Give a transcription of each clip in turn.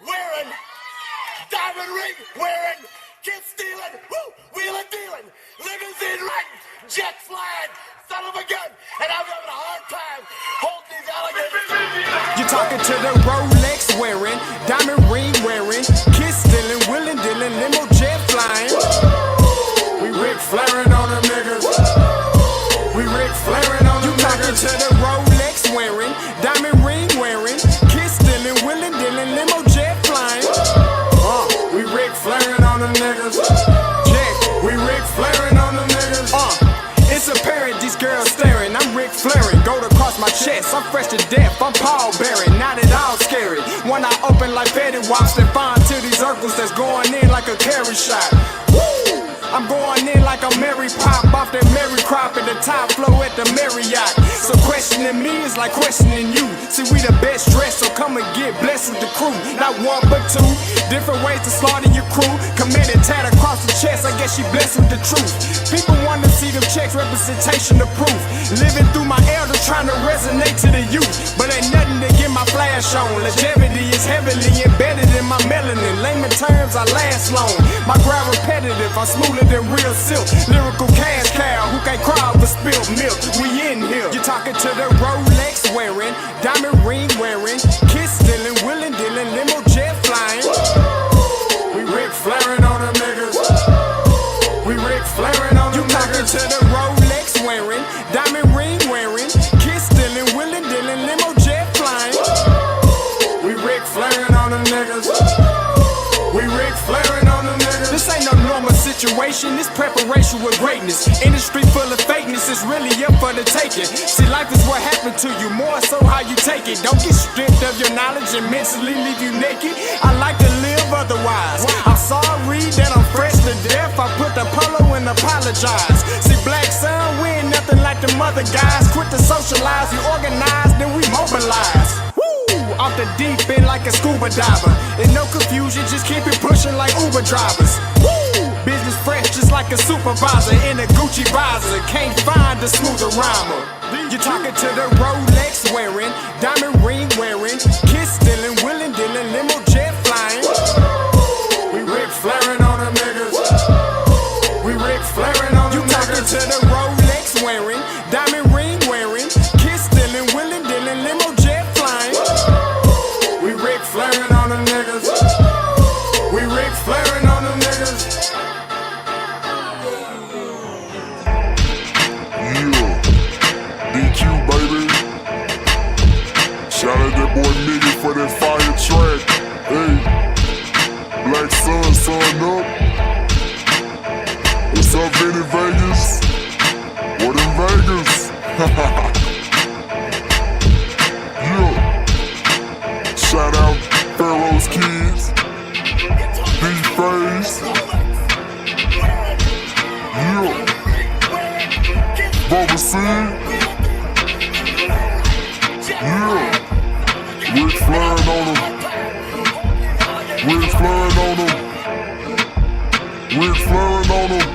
wearing, diamond ring wearing, kid stealing, wheeling dealing, limousine riding, jet flying, son of a gun, and I'm having a hard time holding these alligators. You're talking to the Rolex wearing, diamond ring wearing, kid stealing, wheeling dealing, limo jet flying. We Ric Flairing on them niggas. We Ric Flairing on them niggas. You talking to the Rolex wearing, diamond ring wearing, kid stealing, wheeling dealing, limo jet flying. We Ric Flairing on them niggas. Yeah, we Ric Flairing on them niggas. It's apparent these girls staring. I'm Ric Flairing, gold across my chest. I'm fresh to death, I'm Paul Bearing, not at all scary. When I open like Betty Wops and find to these circles that's going in like a carry shot. Woo! I'm going in like a Mary Pop off that Mary Crop at the top flow at the Marriott. So questioning me is like questioning you. See, we the best dressed, so come and get blessed with the crew. Not one but two, different ways to slaughter your crew. Committed tat across the chest, I guess she blessed with the truth. People want to see them checks, representation of proof. Living through my elders, trying to resonate to the youth. But ain't nothing to get my flash on. Longevity is heavily embedded in my melanin. Layman terms, I last long. My grind repetitive, I'm smoother than real silk. Lyrical cash cow who can't cry over spilled milk. We in here. You're talking to the Rolex wearing, diamond ring wearing, kid stealing, wheeling dealing, limo jet flying. We Ric Flairing on them niggas. We Ric Flairing on them niggas. You talking to the Rolex wearing, diamond ring wearing, kid stealing, wheeling dealing, limo jet flying. We Ric Flairing on them niggas. We Ric Flairing on them niggas. This ain't no normal situation, this preparation with greatness. Industry full of fakeness, it's really up for the taking. See, life is what happened to you, more so how you take it. Don't get stripped of your knowledge and mentally leave you naked. I like to live otherwise. I'm sorry that I'm fresh to death. I put the polo and apologize. See, black son, we ain't nothing like them other guys. Quit to socialize, we organize, then we mobilize. Off the deep end like a scuba diver. And no confusion, just keep it pushing like Uber drivers. Woo! Business fresh just like a supervisor in a Gucci visor. Can't find a smoother rhymer. You're talking to the Rolex wearing, diamond ring wearing, kid stealing, wheeling dealing, limo jet flying. We Ric Flairing on them niggas. We Ric Flairing on them niggas. You talking to the Rolex wearing, diamond ring wearing, kid stealing, wheeling dealing, limo jet flying. We Ric Flairing on them niggas. We Ric Flairing on them niggas. Yeah, DQ baby. Shout out that boy Nigga for that fire track. Hey, Black Sun, sun up. What's up, Vinny Vegas? What in Vegas? Yeah. Shout out Pharaoh's Kids, D-Phase, yeah, Moseby, yeah, Ric Flairing on them, Ric Flairing on them, Ric Flairing on them,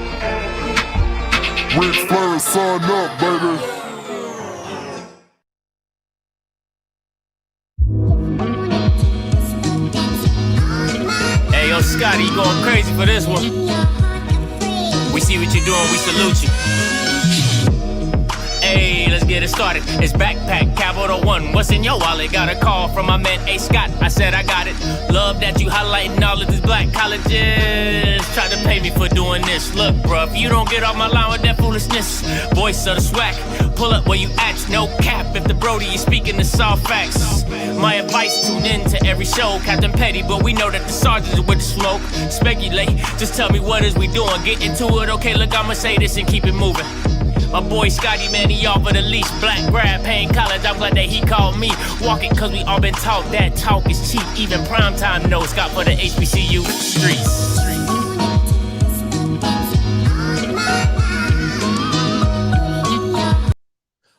Ric Flairing, sun up, baby. Yo, Scotty, you going crazy for this one. We see what you're doing, we salute you. Hey, let's get it started. It's Backpack Capital One. What's in your wallet? Got a call from my man A. Scott. I said I got it. Love that you highlighting all of these black colleges. Try to pay me for doing this. Look, bruh, if you don't get off my line with that foolishness, voice of the swag, pull up where you at, no cap. If the Brody is speaking the soft facts, my advice, tune in to every show. Captain Petty, but we know that the sergeant is with the smoke. Speculate, just tell me what is we doing. Get into it, okay, look, I'ma say this and keep it moving. My boy Scotty, man, he offered the least. Black grad, paying college, I'm glad that he called me. Walking, cause we all been taught that talk is cheap. Even primetime knows Scott for the HBCU streets.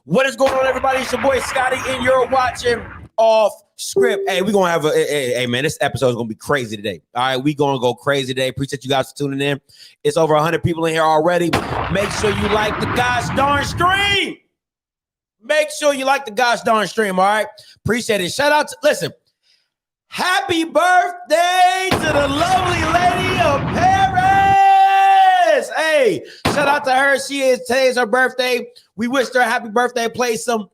What is going on, everybody? It's your boy Scotty, and you're watching OFFScript. Hey, we're gonna have hey, man, this episode is gonna be crazy today. All right, we gonna go crazy today. Appreciate you guys for tuning in. It's over 100 people in here already. Make sure you like the gosh darn stream. Make sure you like the gosh darn stream. All right, appreciate it. Shout out to, listen, Happy birthday to the lovely lady of Paris. Hey, shout out to her. Today's her birthday. We wished her a happy birthday. Play some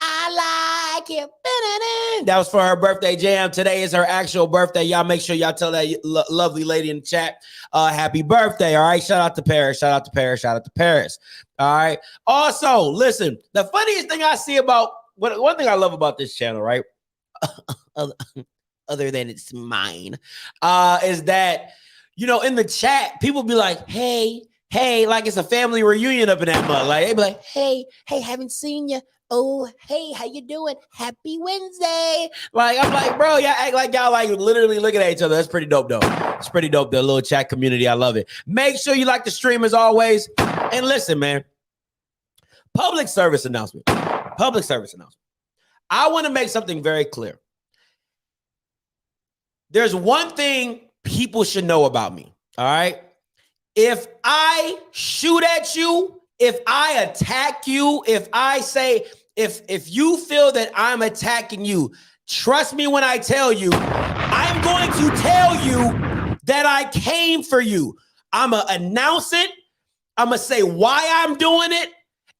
I Like It. That was for her birthday jam. Today is her actual birthday. Y'all make sure y'all tell that lovely lady in the chat happy birthday. All right. Shout out to Paris. Shout out to Paris. Shout out to Paris. All right. Also, listen, the funniest thing I see about one thing I love about this channel, right? Other than it's mine, is that, you know, in the chat, people be like, hey, like it's a family reunion up in that mug. Like, they be like, hey, haven't seen you. Oh, hey, how you doing? Happy Wednesday. Like, I'm like, bro, y'all act like y'all like literally looking at each other. That's pretty dope, though. It's pretty dope, the little chat community. I love it. Make sure you like the stream as always. And listen, man, public service announcement. I want to make something very clear. There's one thing people should know about me, all right? If I shoot at you, if I attack you, if I say, if you feel that I'm attacking you, trust me when I tell you, I'm going to tell you that I came for you. I'm going to announce it. I'm going to say why I'm doing it,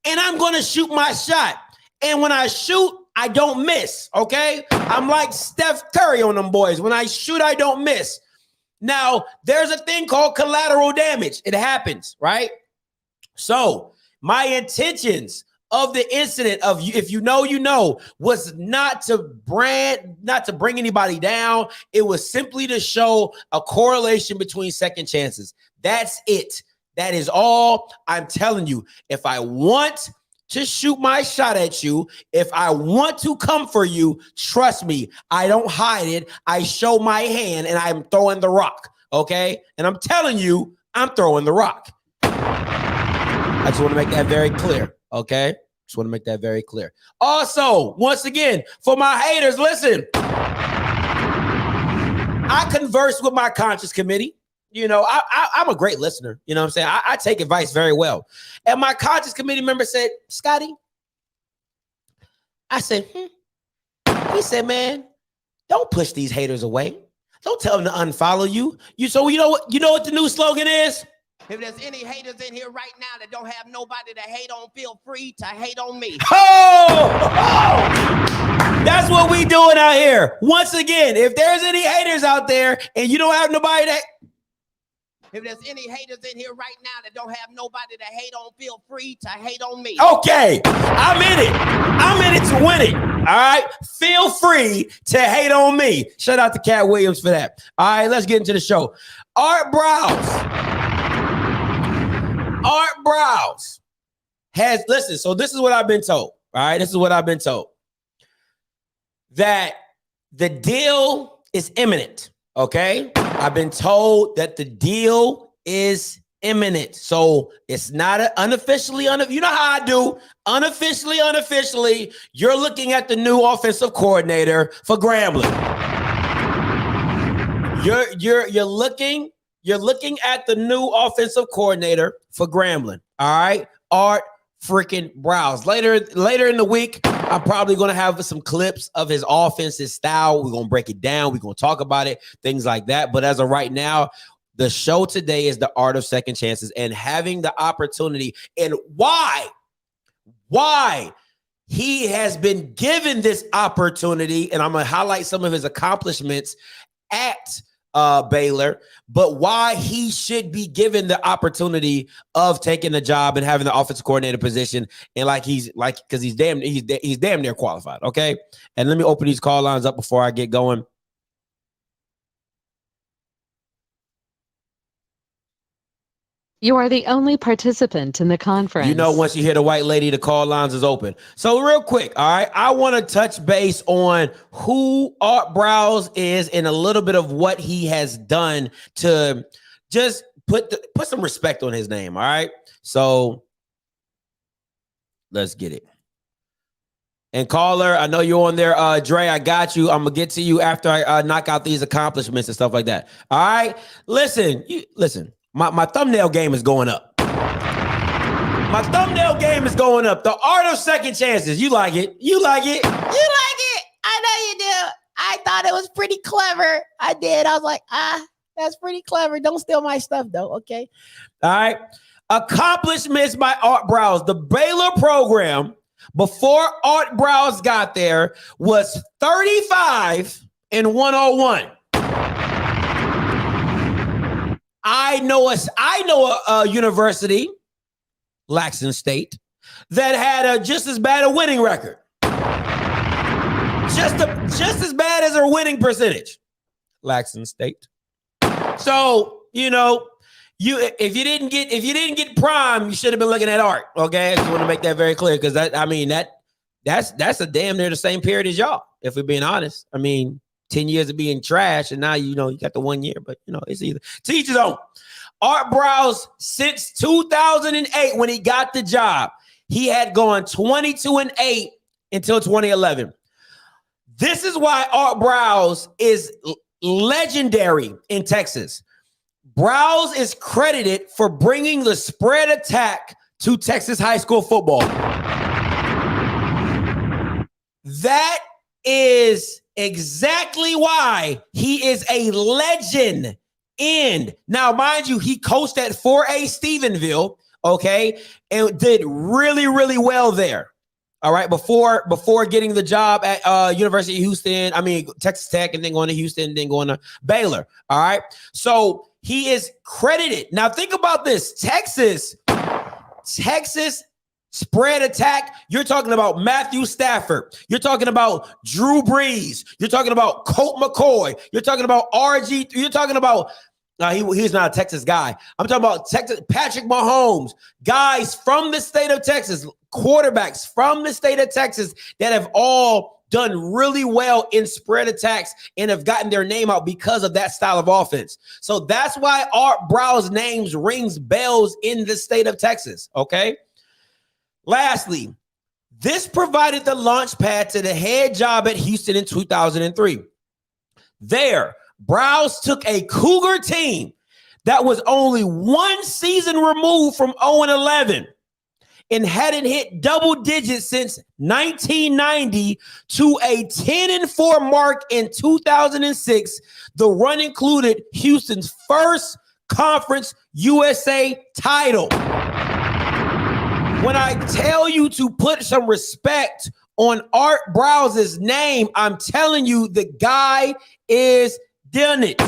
and I'm going to shoot my shot. And when I shoot, I don't miss, okay? I'm like Steph Curry on them boys. When I shoot, I don't miss. Now, there's a thing called collateral damage. It happens, right? So my intentions of the incident of, if you know, you know, was not to bring anybody down. It was simply to show a correlation between second chances. That's it. That is all I'm telling you. If I want to shoot my shot at you, if I want to come for you, trust me, I don't hide it. I show my hand and I'm throwing the rock, okay? And I'm telling you, I'm throwing the rock. I just want to make that very clear, okay? Just want to make that very clear. Also, once again, for my haters, listen, I converse with my conscience committee. You know, I'm a great listener. You know what I'm saying? I take advice very well. And my conscience committee member said, Scotty, I said, He said, man, don't push these haters away. Don't tell them to unfollow you. So you know what the new slogan is? If there's any haters in here right now that don't have nobody to hate on, feel free to hate on me. Oh! That's what we doing out here. Once again, if there's any haters out there and you don't have nobody that... If there's any haters in here right now that don't have nobody to hate on, feel free to hate on me. Okay, I'm in it. I'm in it to win it. All right, feel free to hate on me. Shout out to Cat Williams for that. All right, let's get into the show. Art Briles has, listen, so this is what I've been told. All right, this is what I've been told. That the deal is imminent. Okay, I've been told that the deal is imminent. So it's not unofficially, you know how I do, unofficially, you're looking at the new offensive coordinator for Grambling. You're looking at the new offensive coordinator for Grambling. All right, Art freaking Briles. Later in the week, I'm probably going to have some clips of his offense, his style. We're going to break it down. We're going to talk about it, things like that. But as of right now, the show today is the art of second chances and having the opportunity and why he has been given this opportunity. And I'm going to highlight some of his accomplishments at Baylor, but why he should be given the opportunity of taking the job and having the offensive coordinator position, and because he's damn near qualified. Okay, and let me open these call lines up before I get going. You are the only participant in the conference. You know, once you hear the white lady, the call lines is open. So real quick, all right, I want to touch base on who Art Briles is and a little bit of what he has done to just put some respect on his name, all right? So let's get it. And caller, I know you're on there. Dre, I got you. I'm going to get to you after I knock out these accomplishments and stuff like that. All right? Listen. My thumbnail game is going up. My thumbnail game is going up. The art of second chances. You like it. You like it. You like it. I know you do. I thought it was pretty clever. I did. I was like, that's pretty clever. Don't steal my stuff, though. Okay. All right. Accomplishments by Art Briles. The Baylor program before Art Briles got there was 35 and 101. I know a university, Laxton State, that had just as bad a winning record. Just as bad as her winning percentage. Laxton State. So, you know, if you didn't get prime, you should have been looking at Art. Okay, I just want to make that very clear because that's a damn near the same period as y'all. If we're being honest, I mean, 10 years of being trash, and now you got the 1 year. But it's either to each his own. Art Briles, since 2008 when he got the job, he had gone 22-8 until 2011. This is why Art Briles is legendary in Texas. Briles is credited for bringing the spread attack to Texas high school football. That is exactly why he is a legend. Now, mind you, he coached at 4A Stephenville, okay, and did really, really well there. All right, before getting the job at University of Houston, Texas Tech, and then going to Houston, then going to Baylor. All right, so he is credited. Now, think about this: Texas spread attack. You're talking about Matthew Stafford. You're talking about Drew Brees. You're talking about Colt McCoy. You're talking about RG. You're talking about he's not a Texas guy. I'm talking about Texas, Patrick Mahomes, guys from the state of Texas, quarterbacks from the state of Texas that have all done really well in spread attacks and have gotten their name out because of that style of offense. So that's why Art Briles' names rings bells in the state of Texas, okay? Lastly, this provided the launch pad to the head job at Houston in 2003. There, Briles took a Cougar team that was only one season removed from 0-11 and hadn't hit double digits since 1990 to a 10-4 mark in 2006. The run included Houston's first Conference USA title. When I tell you to put some respect on Art Briles' name, I'm telling you the guy is done it.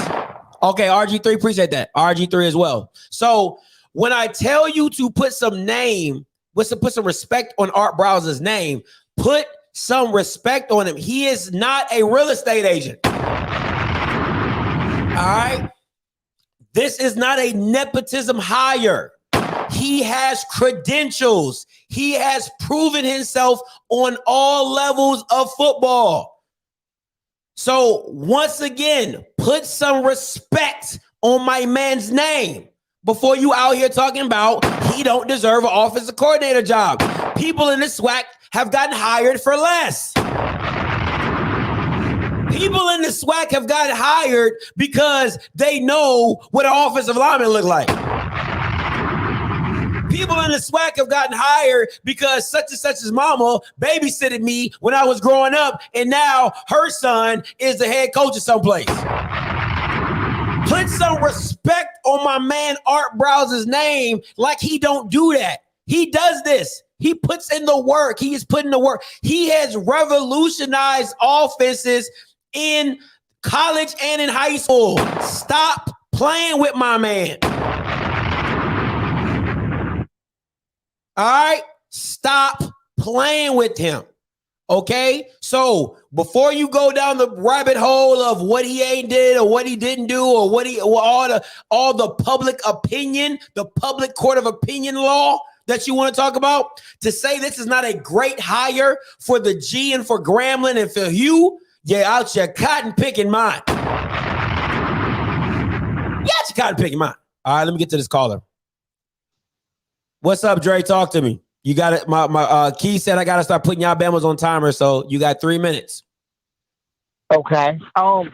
Okay, RG3, appreciate that. RG3 as well. So when I tell you to put some respect on Art Briles' name, put some respect on him. He is not a real estate agent. All right? This is not a nepotism hire. He has credentials. He has proven himself on all levels of football. So once again, put some respect on my man's name before you out here talking about he don't deserve an offensive coordinator job. People in the SWAC have gotten hired for less. People in the SWAC have gotten hired because they know what an offensive lineman look like. People in the SWAC have gotten hired because such and such's mama babysitted me when I was growing up, and now her son is the head coach of someplace. Put some respect on my man Art Briles' name like he don't do that. He does this. He puts in the work. He is putting the work. He has revolutionized offenses in college and in high school. Stop playing with my man. All right, stop playing with him. Okay, so before you go down the rabbit hole of what he ain't did or what he didn't do or all the public opinion, the public court of opinion law that you want to talk about, to say this is not a great hire for the G and for Grambling and for you, you're out your cotton picking mind. Yeah, your cotton picking mind. All right, let me get to this caller. What's up, Dre? Talk to me. You got it. My Key said I got to start putting y'all Bama's on timer, so you got 3 minutes. Okay. I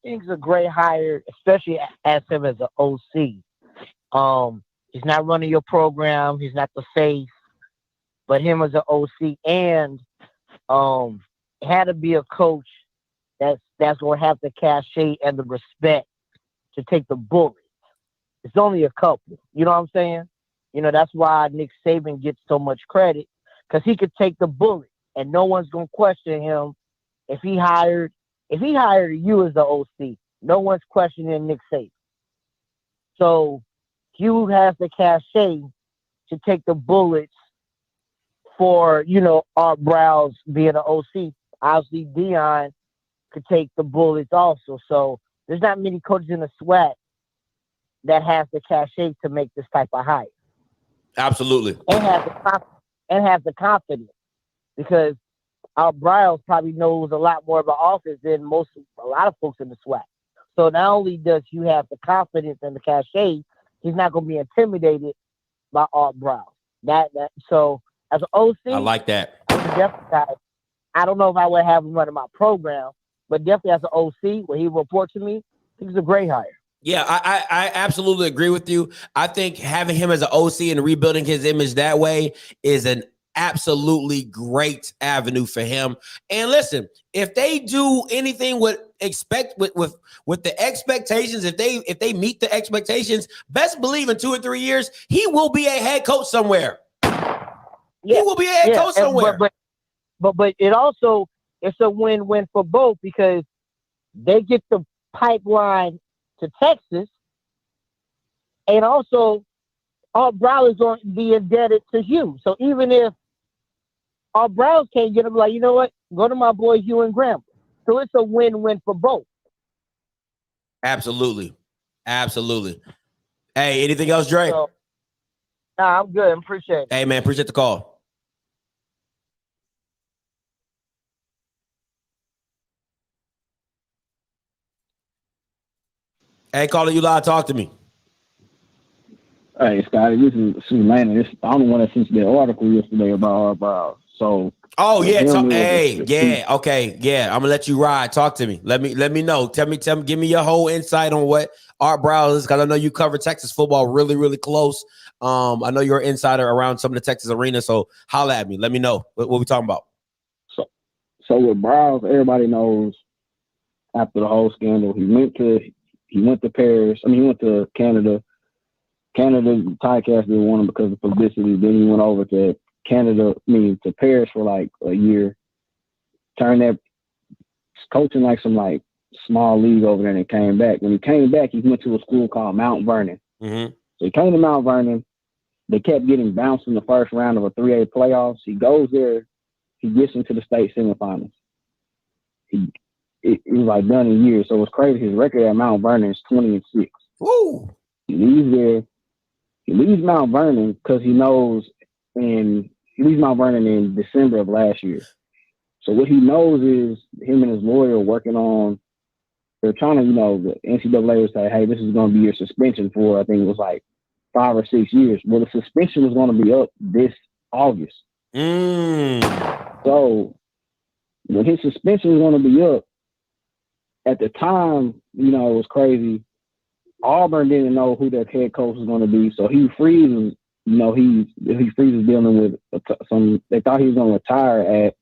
think it's a great hire, especially as him as an OC. He's not running your program. He's not the face, but him as an OC and had to be a coach that's gonna have the cachet and the respect to take the bullets. It's only a couple. You know what I'm saying? You know, that's why Nick Saban gets so much credit, because he could take the bullet and no one's gonna question him if he hired you as the OC. No one's questioning Nick Saban. So Hugh has the cachet to take the bullets for, you know, Art Briles being an OC. Obviously, Dion could take the bullets also. So there's not many coaches in the SWAC that has the cachet to make this type of hire. Absolutely. And have the confidence, because Art Briles probably knows a lot more about offense than a lot of folks in the SWAC. So not only does you have the confidence and the cachet, he's not going to be intimidated by Art Briles. So as an OC, I like that. I don't know if I would have him running my program, but definitely as an OC, when he reports to me, he's a great hire. Yeah, I absolutely agree with you. I think having him as an OC and rebuilding his image that way is an absolutely great avenue for him. And listen, if they do anything with the expectations, if they meet the expectations, best believe in 2 or 3 years he will be a head coach somewhere. He will be a head coach somewhere. But it's a win-win for both, because they get the pipeline to Texas, and also Art Briles is going to be indebted to Hugh. So even if Art Briles can't get him, like, you know what, go to my boy Hugh and Grambling. So it's a win-win for both. Absolutely. Hey, anything else, Dre? So, nah, I'm good. I appreciate it. Hey, man, appreciate the call. Hey, caller, you live. Talk to me. Hey, Scotty, this is Landon. I'm the one that sent you the article yesterday about Art Briles. So, okay, yeah. I'm gonna let you ride. Talk to me. Let me know. Tell me. Give me your whole insight on what Art Briles is, because I know you cover Texas football really, really close. I know you're an insider around some of the Texas arena. So, holla at me. Let me know what we talking about. So with Briles, everybody knows after the whole scandal, he went to Paris. He went to Canada. Canada, Tycast didn't want him because of publicity. Then he went over to to Paris for like a year. Turned that coaching like some like small league over there, and came back. When he came back, he went to a school called Mount Vernon. Mm-hmm. So he came to Mount Vernon. They kept getting bounced in the first round of a 3A playoffs. He goes there. He gets into the state semifinals. It was like done in years. So it's crazy. His record at Mount Vernon is 20-6. Woo! He leaves there. He leaves Mount Vernon because he knows, and he leaves Mount Vernon in December of last year. So what he knows is him and his lawyer are working on, they're trying to, the NCAA would say, hey, this is going to be your suspension for, I think it was like 5 or 6 years. Well, the suspension was going to be up this August. So when his suspension was going to be up, at the time, it was crazy. Auburn didn't know who their head coach was going to be, so Hugh Freeze is dealing with some. They thought he was going to retire at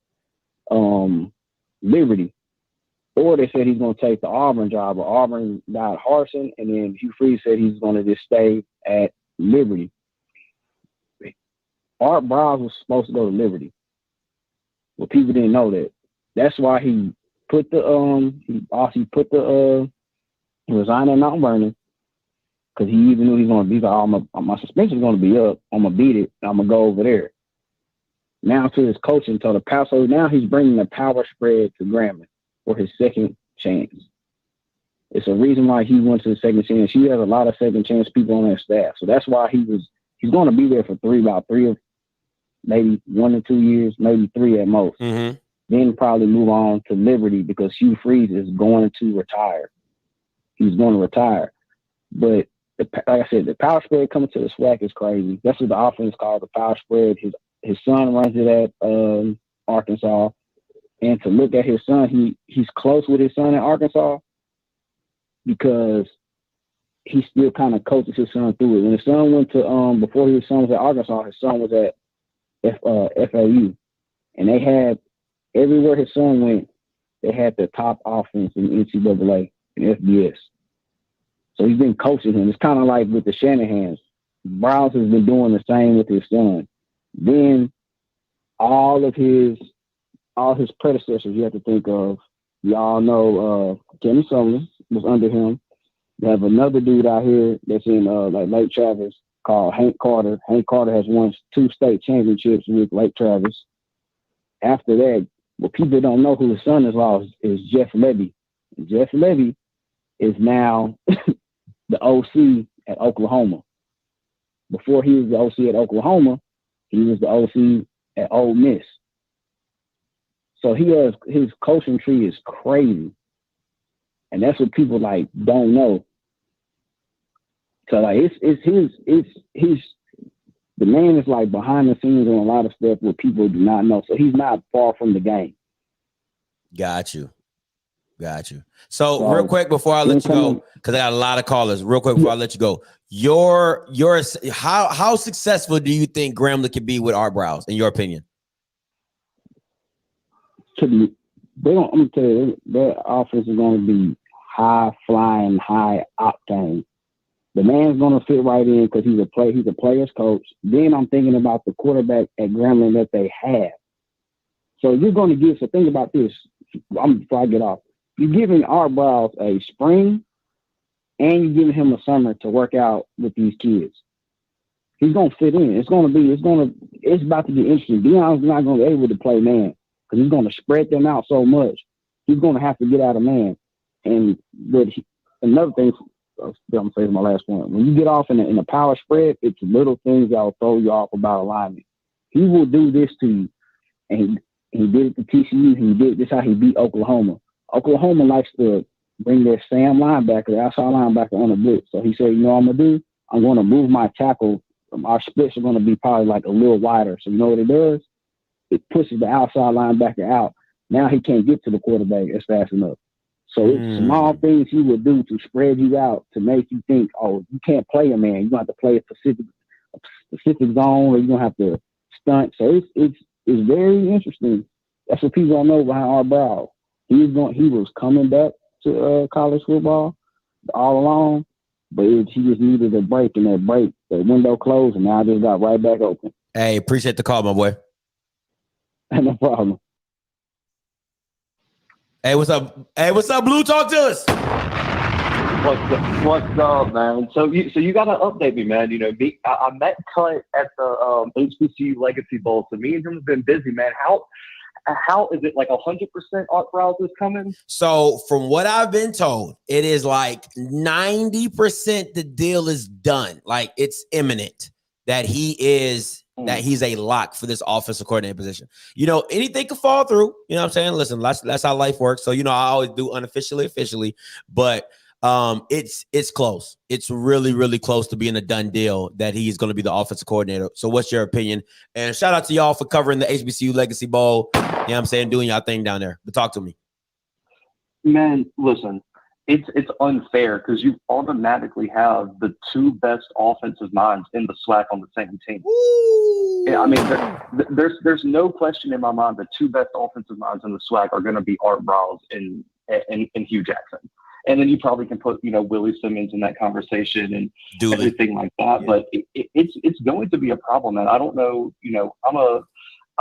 Liberty, or they said he's going to take the Auburn job. But Auburn got Harsin, and then Hugh Freeze said he's going to just stay at Liberty. Art Briles was supposed to go to Liberty, but people didn't know that. That's why he put he resigned at Mount Vernon. Because he even knew he was going to be like, my suspension is going to be up. I'm going to beat it. I'm going to go over there. Now to his coaching, to the power. So now he's bringing the power spread to Grambling for his second chance. It's a reason why he went to the second chance. He has a lot of second chance people on that staff. So that's why he's going to be there for about three, maybe 1 or 2 years, maybe 3 at most. Mm-hmm. Then probably move on to Liberty because Hugh Freeze is going to retire. He's going to retire. But like I said, the power spread coming to the SWAC is crazy. That's what the offense called the power spread. His son runs it at Arkansas. And to look at his son, he's close with his son at Arkansas because he still kind of coaches his son through it. When his son went to before his son was at Arkansas, his son was at FAU. And they had everywhere his son went, they had the top offense in NCAA and FBS. So he's been coaching him. It's kind of like with the Shanahans. Briles has been doing the same with his son. Then all his predecessors you have to think of. Y'all know Kenny Sullivan was under him. You have another dude out here that's in like Lake Travis called Hank Carter. Hank Carter has won 2 state championships with Lake Travis. After that, what people don't know who his son-in-law is Jeff Levy. And Jeff Levy is now the OC at Oklahoma. Before he was the OC at Oklahoma, he was the OC at Ole Miss. So his coaching tree is crazy. And that's what people like don't know. So like it's the man is like behind the scenes on a lot of stuff where people do not know. So he's not far from the game. Got you. So real quick before I let you go, because I got a lot of callers. Real quick before I let you go, how successful do you think Grambling can be with Art Briles, in your opinion? I'm gonna tell you, their offense is going to be high flying, high octane. The man's going to fit right in because he's a player's coach. Then I'm thinking about the quarterback at Grambling that they have. So you're going to think about this. Before I get off, you're giving Art Briles a spring and you're giving him a summer to work out with these kids. He's going to fit in. It's about to get interesting. Deion's not going to be able to play man because he's going to spread them out so much. He's going to have to get out of man. And another thing, I'm going to say my last point. When you get off in a power spread, it's little things that will throw you off about alignment. He will do this to you. And he did it to TCU. This how he beat Oklahoma. Oklahoma likes to bring their Sam linebacker, the outside linebacker, on a blitz. So he said, you know what I'm going to do? I'm going to move my tackle. Our splits are going to be probably like a little wider. So you know what it does? It pushes the outside linebacker out. Now he can't get to the quarterback as fast enough. So it's small things he would do to spread you out to make you think, oh, you can't play a man. You're going to have to play a specific zone, or you're going to have to stunt. So it's very interesting. That's what people don't know behind Art Briles. He was coming back to college football all along, but he just needed a break, and the window closed, and now I just got right back open. Hey, appreciate the call, my boy. No problem. Hey, what's up? Blue? Talk to us. What's up, man? So you gotta update me, man. You know, I met Cut at the HBCU Legacy Bowl. So me and him have been busy, man. How is it like 100% Art Briles is coming? So from what I've been told, it is like 90% the deal is done. Like it's imminent that he's a lock for this offensive coordinator position. You know, anything could fall through. You know what I'm saying? Listen, that's how life works. So, you know, I always do unofficially, officially, but it's close. It's really, really close to being a done deal that he's going to be the offensive coordinator. So what's your opinion? And shout out to y'all for covering the HBCU Legacy Bowl. You know what I'm saying? Doing y'all thing down there. But talk to me. Man, listen, it's unfair because you automatically have the 2 best offensive minds in the SWAC on the same team. Yeah, I mean, there's no question in my mind the 2 best offensive minds in the SWAC are going to be Art Briles and Hugh Jackson. And then you probably can put, you know, Willie Simmons in that conversation and everything like that. Yeah. But it's going to be a problem. And I don't know, you know, I'm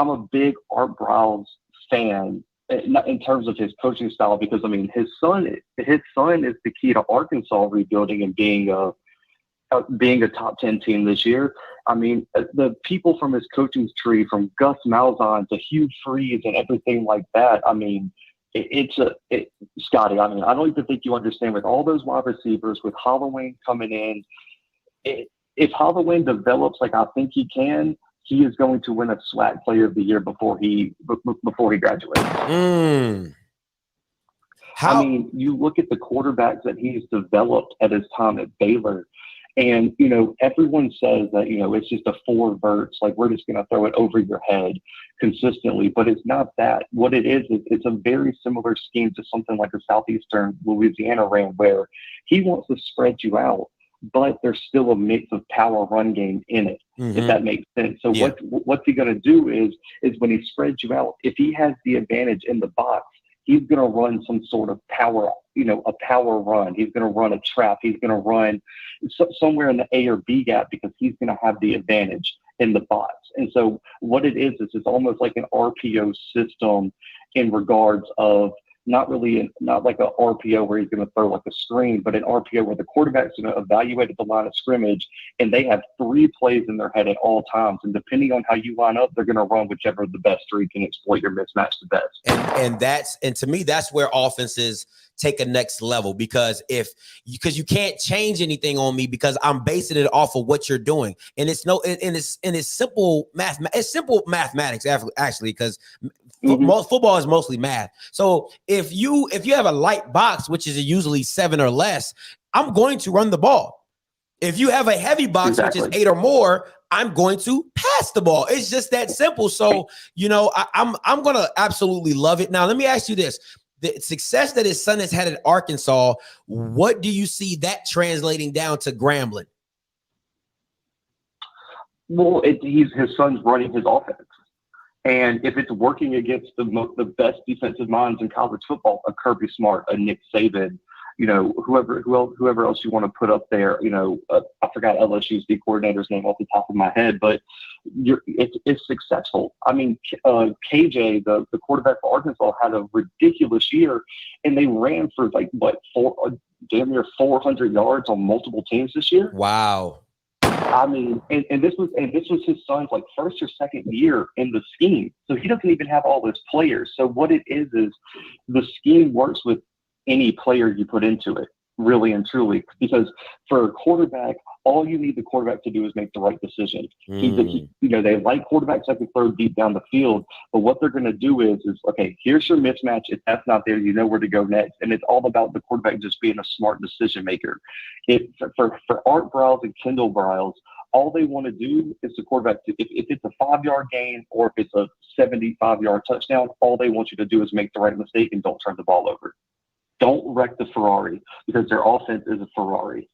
a big Art Briles fan in terms of his coaching style, because I mean, his son is the key to Arkansas rebuilding and being a top 10 team this year. I mean, the people from his coaching tree, from Gus Malzahn to Hugh Freeze and everything like that. I mean, Scotty, I mean, I don't even think you understand, with all those wide receivers, with Halloween coming in, if Halloween develops like I think he can, he is going to win a SWAC Player of the Year before he graduates. I mean, you look at the quarterbacks that he's developed at his time at Baylor, and, you know, everyone says that, you know, it's just a 4 verts, like we're just going to throw it over your head consistently, but it's not that. What it is it's a very similar scheme to something like a Southeastern Louisiana ran, where he wants to spread you out, but there's still a mix of power run game in it, if that makes sense. So what's he going to do is when he spreads you out, if he has the advantage in the box, he's going to run some sort of power, a power run. He's going to run a trap. He's going to run somewhere in the A or B gap because he's going to have the advantage in the box. And so what it is it's almost like an RPO system in regards of not like a RPO where he's going to throw like a screen, but an RPO where the quarterback's going to evaluate at the line of scrimmage and they have 3 plays in their head at all times. And depending on how you line up, they're going to run whichever of the best 3 can exploit your mismatch the best. And to me, that's where offenses take a next level because you can't change anything on me because I'm basing it off of what you're doing. And it's simple math. It's simple mathematics actually, because football is mostly math. So if you have a light box, which is usually 7 or less, I'm going to run the ball. If you have a heavy box, which is 8 or more, I'm going to pass the ball. It's just that simple. So, I'm going to absolutely love it. Now, let me ask you this. The success that his son has had at Arkansas, what do you see that translating down to Grambling? Well, his son's running his offense. And if it's working against the best defensive minds in college football, a Kirby Smart, a Nick Saban, whoever else you want to put up there, I forgot LSU's D coordinator's name off the top of my head, but it's successful. I mean, KJ, the quarterback for Arkansas, had a ridiculous year, and they ran for damn near 400 yards on multiple teams this year. Wow. I mean, and this was his son's like first or second year in the scheme, so he doesn't even have all his players. So what it is the scheme works with any player you put into it, really and truly, because for a quarterback, all you need the quarterback to do is make the right decision. They like quarterbacks that can throw deep down the field, but what they're going to do is okay, here's your mismatch. If that's not there, you know where to go next. And it's all about the quarterback just being a smart decision maker. For Art Briles and Kendall Briles, all they want to do is the quarterback, if it's a 5-yard gain or if it's a 75-yard touchdown, all they want you to do is make the right mistake and don't turn the ball over. Don't wreck the Ferrari because their offense is a Ferrari.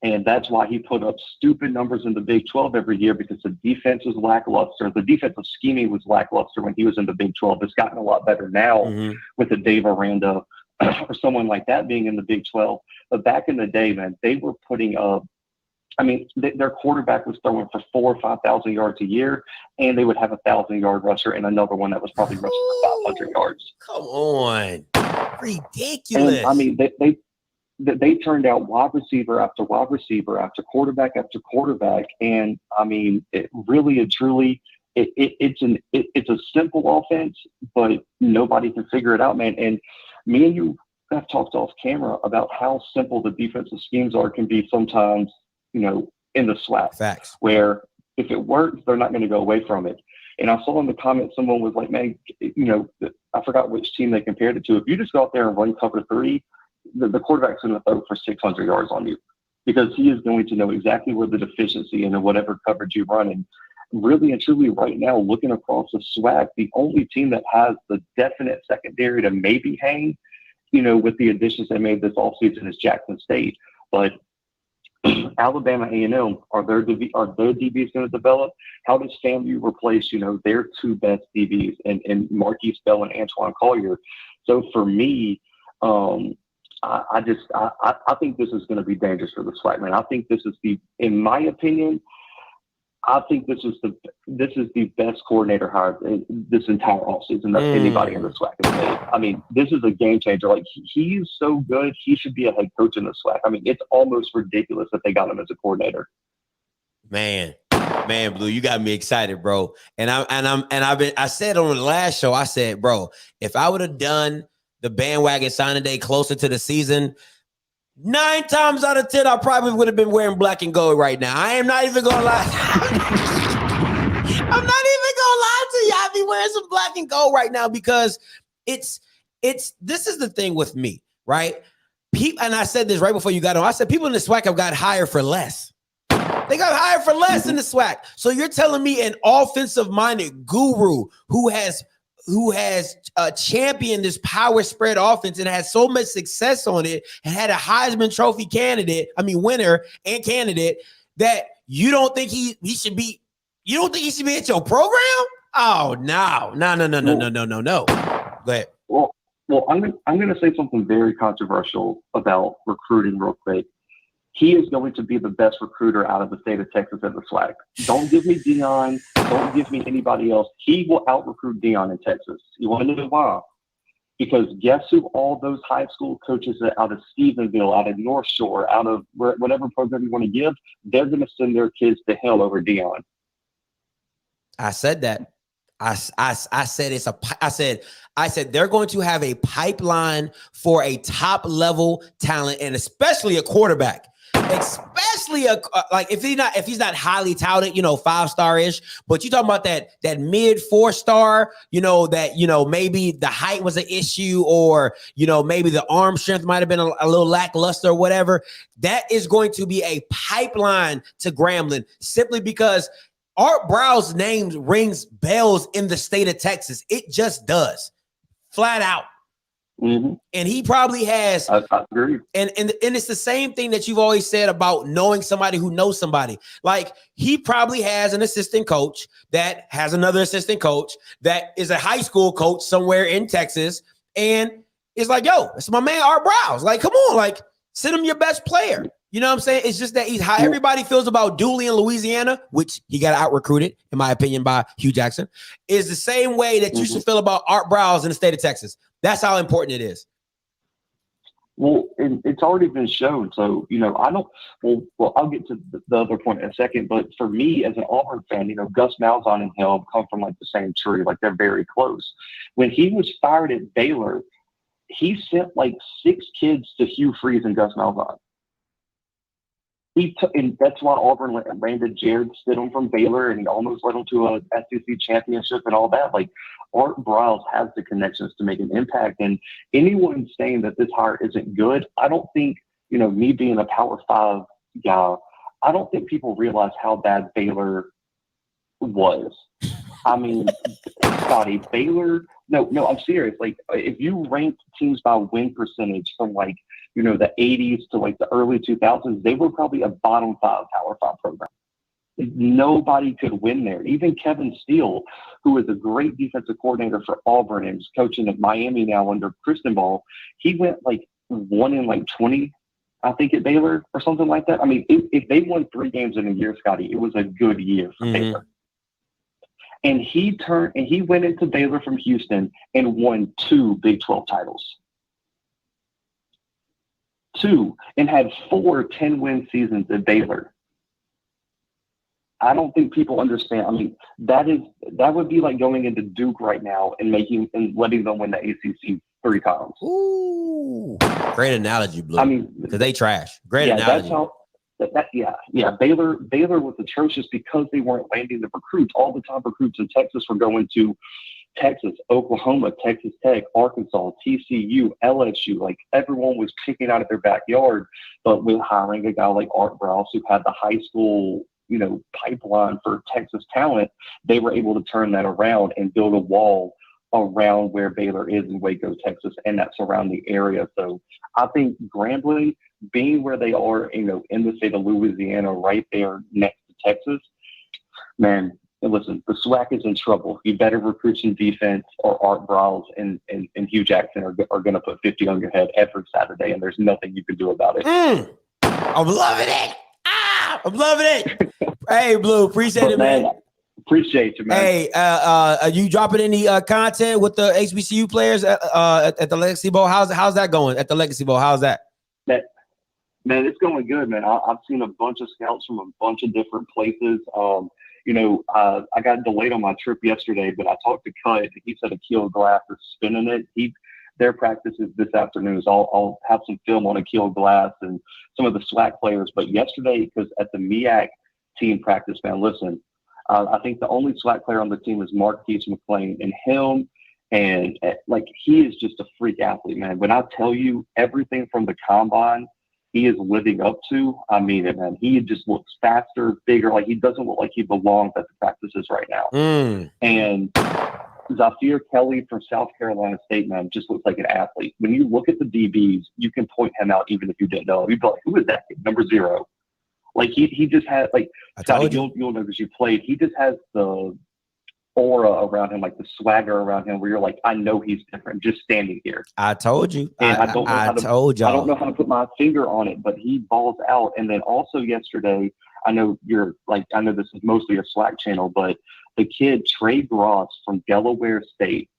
And that's why he put up stupid numbers in the Big 12 every year, because the defense was lackluster. The defensive scheming was lackluster when he was in the Big 12. It's gotten a lot better now with the Dave Aranda or someone like that being in the Big 12. But back in the day, man, they were putting up, their quarterback was throwing for 4,000 or 5,000 yards a year, and they would have a 1,000-yard rusher and another one that was probably rushing for 500 yards. Come on. Ridiculous. And, they turned out wide receiver after wide receiver after quarterback after quarterback. And it really and truly, it's a simple offense, but nobody can figure it out, man. And me and you have talked off camera about how simple the defensive schemes can be sometimes, in the SWAC. Facts. Where if it works, they're not going to go away from it. And I saw in the comments, someone was like, man, I forgot which team they compared it to. If you just go out there and run cover 3, the quarterback's going to throw for 600 yards on you, because he is going to know exactly where the deficiency in whatever coverage you run. And really and truly right now, looking across the SWAC, the only team that has the definite secondary to maybe hang, with the additions they made this offseason is Jackson State. But Alabama A&M, are their DBs going to develop? How does FAMU replace, their 2 best DBs and Marquise Bell and Antoine Collier? So for me, I think this is going to be dangerous for the SWAC, man. I think this is in my opinion, I think this is the best coordinator hire this entire offseason that anybody in the SWAC has made. This is a game changer. Like, he's so good, he should be a head coach in the SWAC. It's almost ridiculous that they got him as a coordinator. Man, Blue, you got me excited, bro. And I said on the last show, I said, bro, if I would have done the bandwagon signing day closer to the season, 9 times out of 10, I probably would have been wearing black and gold right now. I am not even gonna lie. I'm not even gonna lie to you. I'd be wearing some black and gold right now, because it's this is the thing with me, right? And I said this right before you got on. I said people in the SWAC have got hired for less. They got hired for less in the SWAC. So you're telling me an offensive-minded guru who has championed this power spread offense and has so much success on it and had a Heisman Trophy winner and candidate, that you don't think he should be at your program? Oh, no. Go ahead. Well, Well, I'm gonna say something very controversial about recruiting real quick. He is going to be the best recruiter out of the state of Texas at the SWAC. Don't give me Dion. Don't give me anybody else. He will out-recruit Dion in Texas. You want to know why? Because guess who all those high school coaches out of Stephenville, out of North Shore, out of whatever program you want to give, they're going to send their kids to hell over Dion. I said that. I said they're going to have a pipeline for a top level talent, and especially a quarterback. Especially like if he's not highly touted, 5-star ish, but you talking about that mid 4-star, that maybe the height was an issue, or maybe the arm strength might have been a little lackluster or whatever. That is going to be a pipeline to Grambling, simply because Art Briles' name rings bells in the state of Texas. It just does, flat out. Mm-hmm. And he probably has. I agree. And it's the same thing that you've always said about knowing somebody who knows somebody. Like, he probably has an assistant coach that has another assistant coach that is a high school coach somewhere in Texas, and it's like, yo, it's my man Art Briles. Like, come on, like, send him your best player. You know what I'm saying? It's just that he's how everybody feels about Dooley in Louisiana, which he got out recruited, in my opinion, by Hugh Jackson, is the same way that you should feel about Art Briles in the state of Texas. That's how important it is. Well, and it's already been shown. So, I don't, well, I'll get to the other point in a second, but for me as an Auburn fan, Gus Malzahn and him come from like the same tree, like they're very close. When he was fired at Baylor, he sent like 6 kids to Hugh Freeze and Gus Malzahn. And that's why Auburn landed Jared Stidham from Baylor, and he almost led them to a SEC championship and all that. Like, Art Briles has the connections to make an impact. And anyone saying that this hire isn't good, I don't think, me being a Power 5 guy, I don't think people realize how bad Baylor was. I mean, Scotty, Baylor, no, I'm serious. Like, if you ranked teams by win percentage from like, the 80s to like the early 2000s, they were probably a bottom 5 Power 5 program. Nobody could win there. Even Kevin Steele, who is a great defensive coordinator for Auburn and is coaching at Miami now under Cristobal, he went like 1-20, I think, at Baylor or something like that. I mean, if they won 3 games in a year, Scotty, it was a good year for Baylor. And he went into Baylor from Houston and won 2 Big 12 titles. 2, and had 4 10-win seasons at Baylor. I don't think people understand. I mean, that would be like going into Duke right now and letting them win the ACC 3 times. Ooh, great analogy, Blue. I mean, because they trash. Great analogy. That's how. Baylor was atrocious because they weren't landing the recruits. All the top recruits in Texas were going to Texas, Oklahoma, Texas Tech, Arkansas, TCU, LSU. Like, everyone was picking out of their backyard. But with hiring a guy like Art Briles, who had the high school, pipeline for Texas talent, they were able to turn that around and build a wall around where Baylor is in Waco, Texas, and that surrounding area. So I think Grambling, being where they are, in the state of Louisiana, right there next to Texas, man, listen, the SWAC is in trouble. You better recruit some defense, or Art Briles and Hugh Jackson are going to put 50 on your head every Saturday, and there's nothing you can do about it. I'm loving it. I'm loving it. Hey, Blue, appreciate it, man. Appreciate you, man. Hey, are you dropping any content with the HBCU players at the Legacy Bowl? How's that going at the Legacy Bowl? How's that? Man, it's going good, man. I've seen a bunch of scouts from a bunch of different places. I got delayed on my trip yesterday, but I talked to Cut. He said Akil Glass is spinning it. Their practice is this afternoon, so I'll have some film on Akil Glass and some of the SWAC players. But yesterday, because at the MEAC team practice, man, listen, I think the only SWAC player on the team is Marquise McLean, and him, and like, he is just a freak athlete, man. When I tell you everything from the combine he is living up to, I mean it, man. He just looks faster, bigger. Like, he doesn't look like he belongs at the practices right now. And Zafir Kelly from South Carolina State, man, just looks like an athlete. When you look at the DBs, you can point him out even if you didn't know him. You'd be like, who is that kid? Number 0. Like, he just had, like, Scotty, you'll know because you played. He just has the aura around him, like the swagger around him, where you're like, I know he's different just standing here. I told you. And I told y'all. I don't know how to put my finger on it, but he balls out. And then also yesterday, I know this is mostly a Slack channel, but the kid Trey Gross from Delaware State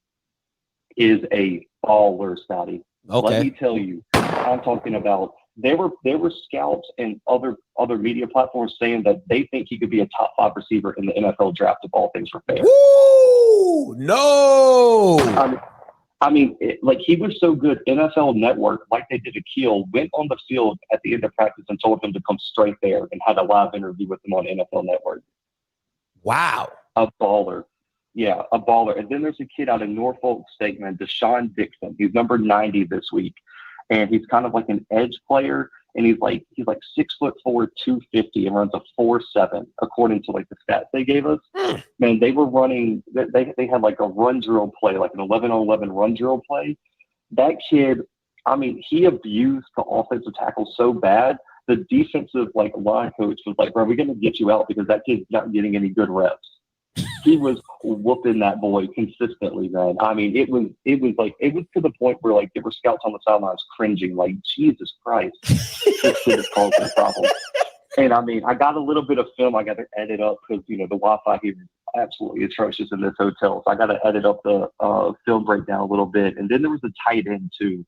is a baller, Scotty. Okay. Let me tell you, I'm talking about. There were scouts and other media platforms saying that they think he could be a top 5 receiver in the NFL draft if all things were fair. Woo! No. He was so good. NFL Network, like they did Akil, went on the field at the end of practice and told him to come straight there and had a live interview with him on NFL Network. Wow. A baller. Yeah, a baller. And then there's a kid out of Norfolk State, man, Deshaun Dixon. He's number 90 this week. And he's kind of like an edge player, and he's like 6'4", 250, and runs a 4.7 according to like the stats they gave us. Man, they were running. They had like a run drill play, like an 11-on-11 run drill play. That kid, he abused the offensive tackle so bad. The defensive line coach was like, "Bro, we're gonna get you out because that kid's not getting any good reps." He was whooping that boy consistently, man. It was to the point where like there were scouts on the sidelines cringing, like, Jesus Christ, this kid is causing a problem. And I got a little bit of film I got to edit up because the Wi-Fi here is absolutely atrocious in this hotel, so I got to edit up the film breakdown a little bit. And then there was a tight end too.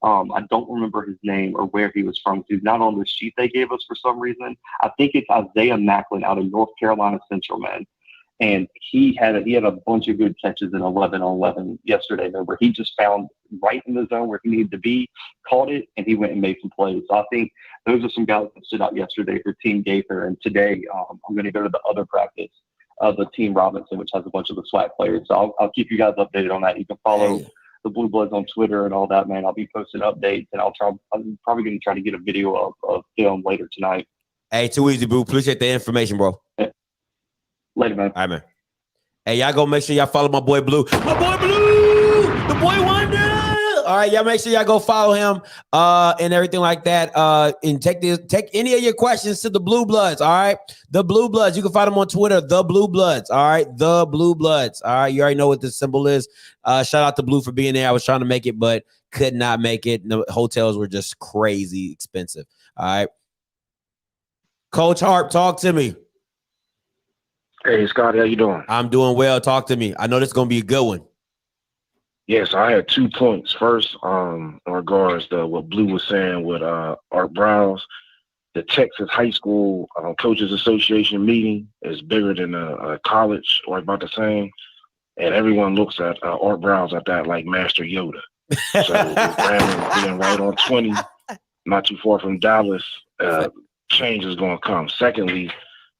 I don't remember his name or where he was from. He's not on the sheet they gave us for some reason. I think it's Isaiah Macklin out of North Carolina Central, man. And he had a bunch of good catches in 11-on-11 yesterday, where he just found right in the zone where he needed to be, caught it, and he went and made some plays. So I think those are some guys that stood out yesterday for Team Gaither. And today I'm going to go to the other practice of the Team Robinson, which has a bunch of the SWAC players. So I'll keep you guys updated on that. You can follow the Blue Bloods on Twitter and all that, man. I'll be posting updates, and I'm probably going to try to get a video of film later tonight. Hey, too easy, boo. Appreciate the information, bro. Yeah. Later, man. All right, man. Hey, y'all go make sure y'all follow my boy Blue. My boy Blue, the boy Wonder. All right, y'all make sure y'all go follow him and everything like that. And take any of your questions to the Blue Bloods. All right, the Blue Bloods. You can find them on Twitter, the Blue Bloods. All right, the Blue Bloods. All right, you already know what this symbol is. Shout out to Blue for being there. I was trying to make it, but could not make it. The hotels were just crazy expensive. All right, Coach Harp, talk to me. Hey, Scotty, how you doing? I'm doing well. Talk to me. I know this is going to be a good one. Yes, I had 2 points. First, in regards to what Blue was saying with Art Briles, the Texas High School Coaches Association meeting is bigger than a college or about the same. And everyone looks at Art Briles at that like Master Yoda. So Grambling being right on 20, not too far from Dallas, change is going to come. Secondly,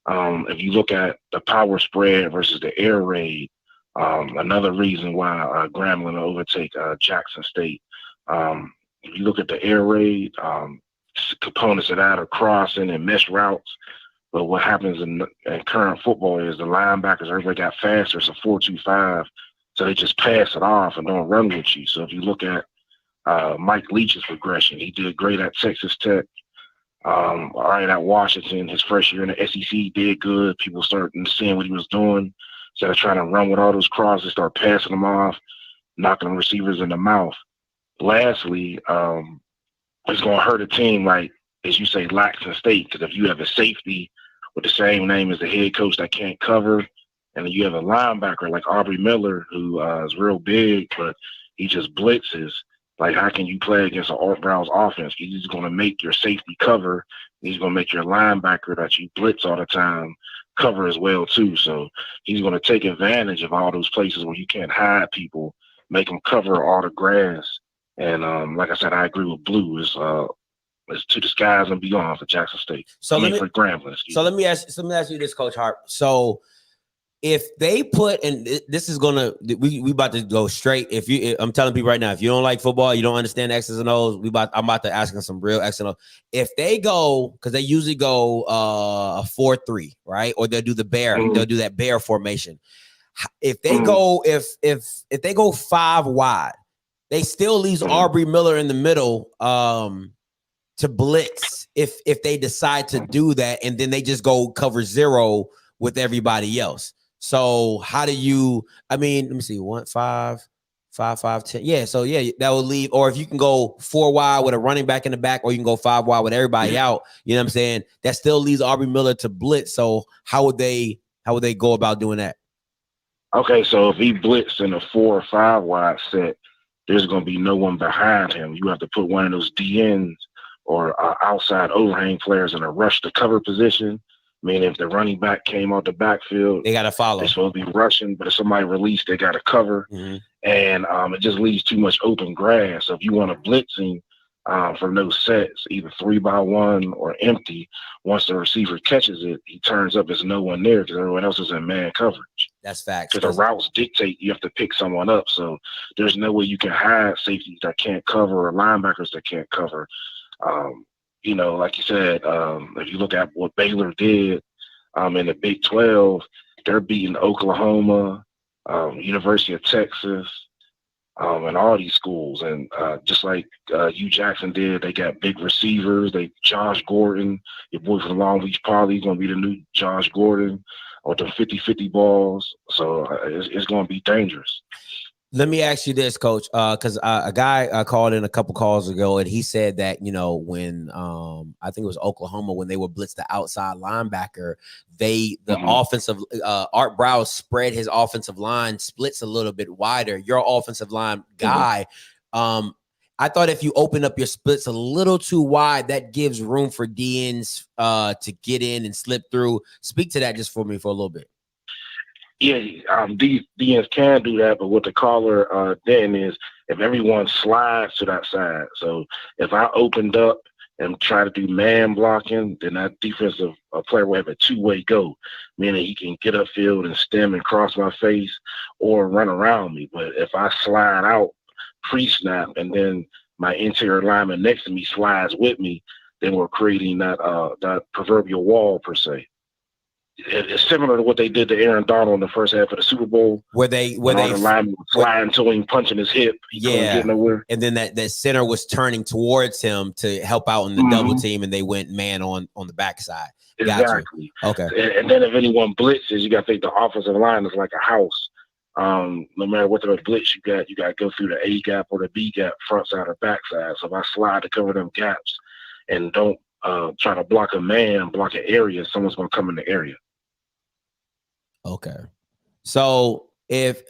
if you look at the power spread versus the air raid, another reason why Grambling will overtake Jackson State. If you look at the air raid, components of that are crossing and mesh routes. But what happens in current football is the linebackers, everybody got faster. It's a 4-2-5. So they just pass it off and don't run with you. So if you look at Mike Leach's progression, he did great at Texas Tech. All right, at Washington, his first year in the SEC, did good. People started seeing what he was doing. Instead of trying to run with all those crosses, start passing them off, knocking the receivers in the mouth. Lastly, it's going to hurt a team like, as you say, Jackson State, because if you have a safety with the same name as the head coach that can't cover, and then you have a linebacker like Aubrey Miller, who is real big, but he just blitzes. Like, how can you play against an Art Briles offense? He's going to make your safety cover. He's going to make your linebacker that you blitz all the time cover as well, too. So he's going to take advantage of all those places where you can't hide people, make them cover all the grass. And like I said, I agree with Blue. It's to the skies and beyond for Jackson State. So for Grambling. Let me ask you this, Coach Hart. So if they put, and this is gonna, we about to go straight. I'm telling people right now, if you don't like football, you don't understand X's and O's, I'm about to ask them some real X's and O's. If they go, because they usually go a 4-3, right? Or they'll do the bear, they'll do that bear formation. If they go, if they go 5 wide, they still leaves Aubrey Miller in the middle to blitz if they decide to do that, and then they just go cover 0 with everybody else. So how do you? I mean, let me see. 1, 5, 5, 5, 10. Yeah. So yeah, that will leave. Or if you can go 4 wide with a running back in the back, or you can go 5 wide with everybody out. You know what I'm saying? That still leaves Aubrey Miller to blitz. So how would they go about doing that? Okay, so if he blitzed in a 4 or 5 wide set, there's going to be no one behind him. You have to put one of those DNs or outside overhang players in a rush to cover position. Meaning if the running back came out the backfield, they got to follow. They're supposed to be rushing, but if somebody released, they got to cover. Mm-hmm. And it just leaves too much open grass. So if you want a blitzing from those sets, either 3-by-1 or empty, once the receiver catches it, he turns up. There's no one there because everyone else is in man coverage. That's facts. Because the routes dictate you have to pick someone up. So there's no way you can hide safeties that can't cover or linebackers that can't cover. You know, like you said, if you look at what Baylor did in the Big 12, they're beating Oklahoma, University of Texas, and all these schools. And just like Hugh Jackson did, they got big receivers. Josh Gordon, your boy from Long Beach Poly, going to be the new Josh Gordon, or the 50-50 balls. So it's going to be dangerous. Let me ask you this, Coach, because a guy called in a couple calls ago, and he said that, you know, when I think it was Oklahoma, when they would blitz the outside linebacker, the offensive Art Briles spread his offensive line splits a little bit wider. Your offensive line guy, I thought if you open up your splits a little too wide, that gives room for DNs to get in and slip through. Speak to that just for me for a little bit. Yeah, DNs can do that, but what the caller then is if everyone slides to that side. So if I opened up and try to do man blocking, then that defensive player will have a two-way go, meaning he can get upfield and stem and cross my face or run around me. But if I slide out pre-snap and then my interior lineman next to me slides with me, then we're creating that proverbial wall per se. It's similar to what they did to Aaron Donald in the first half of the Super Bowl, where the lineman was sliding to him, punching his hip. He couldn't get nowhere. And then that center was turning towards him to help out in the double team, and they went man on the backside. Exactly. Okay. And then if anyone blitzes, you got to think the offensive line is like a house. No matter what the blitz you got to go through the A gap or the B gap, front side or back side. So if I slide to cover them gaps and don't try to block a man, block an area, someone's going to come in the area. Okay. So if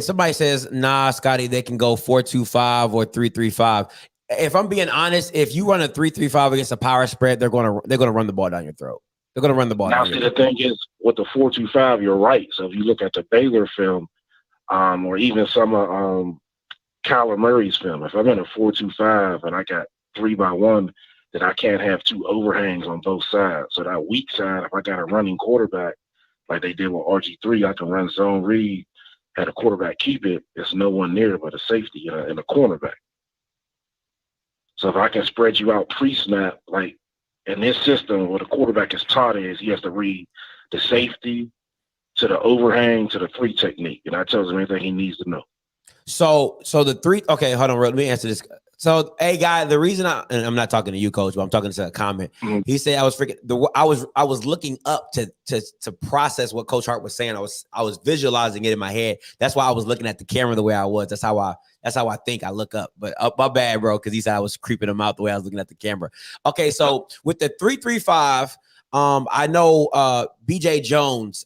somebody says, nah, Scotty, they can go 4-2-5 or 3-3-5. If I'm being honest, if you run a 3-3-5 against a power spread, they're gonna run the ball down your throat. They're gonna run the ball. Now, see, the thing is, with the 4-2-5, you're right. So if you look at the Baylor film, or even some of Kyler Murray's film, if I'm in a 4-2-5 and I got 3-by-1, then I can't have two overhangs on both sides. So that weak side, if I got a running quarterback, like they did with RG3, I can run zone read, had a quarterback keep it, there's no one near but a safety and a cornerback. So if I can spread you out pre-snap, like in this system, what the quarterback is taught is he has to read the safety to the overhang to the 3 technique, and that tells him everything he needs to know. So the 3, okay, hold on, let me answer this. So, hey, guy, the reason and I'm not talking to you, Coach, but I'm talking to a comment. He said I was looking up to process what Coach Hart was saying. I was visualizing it in my head. That's why I was looking at the camera the way I was. That's how I think I look up. But my bad, bro, because he said I was creeping him out the way I was looking at the camera. Okay, so with the 3-3-5. I know BJ Jones,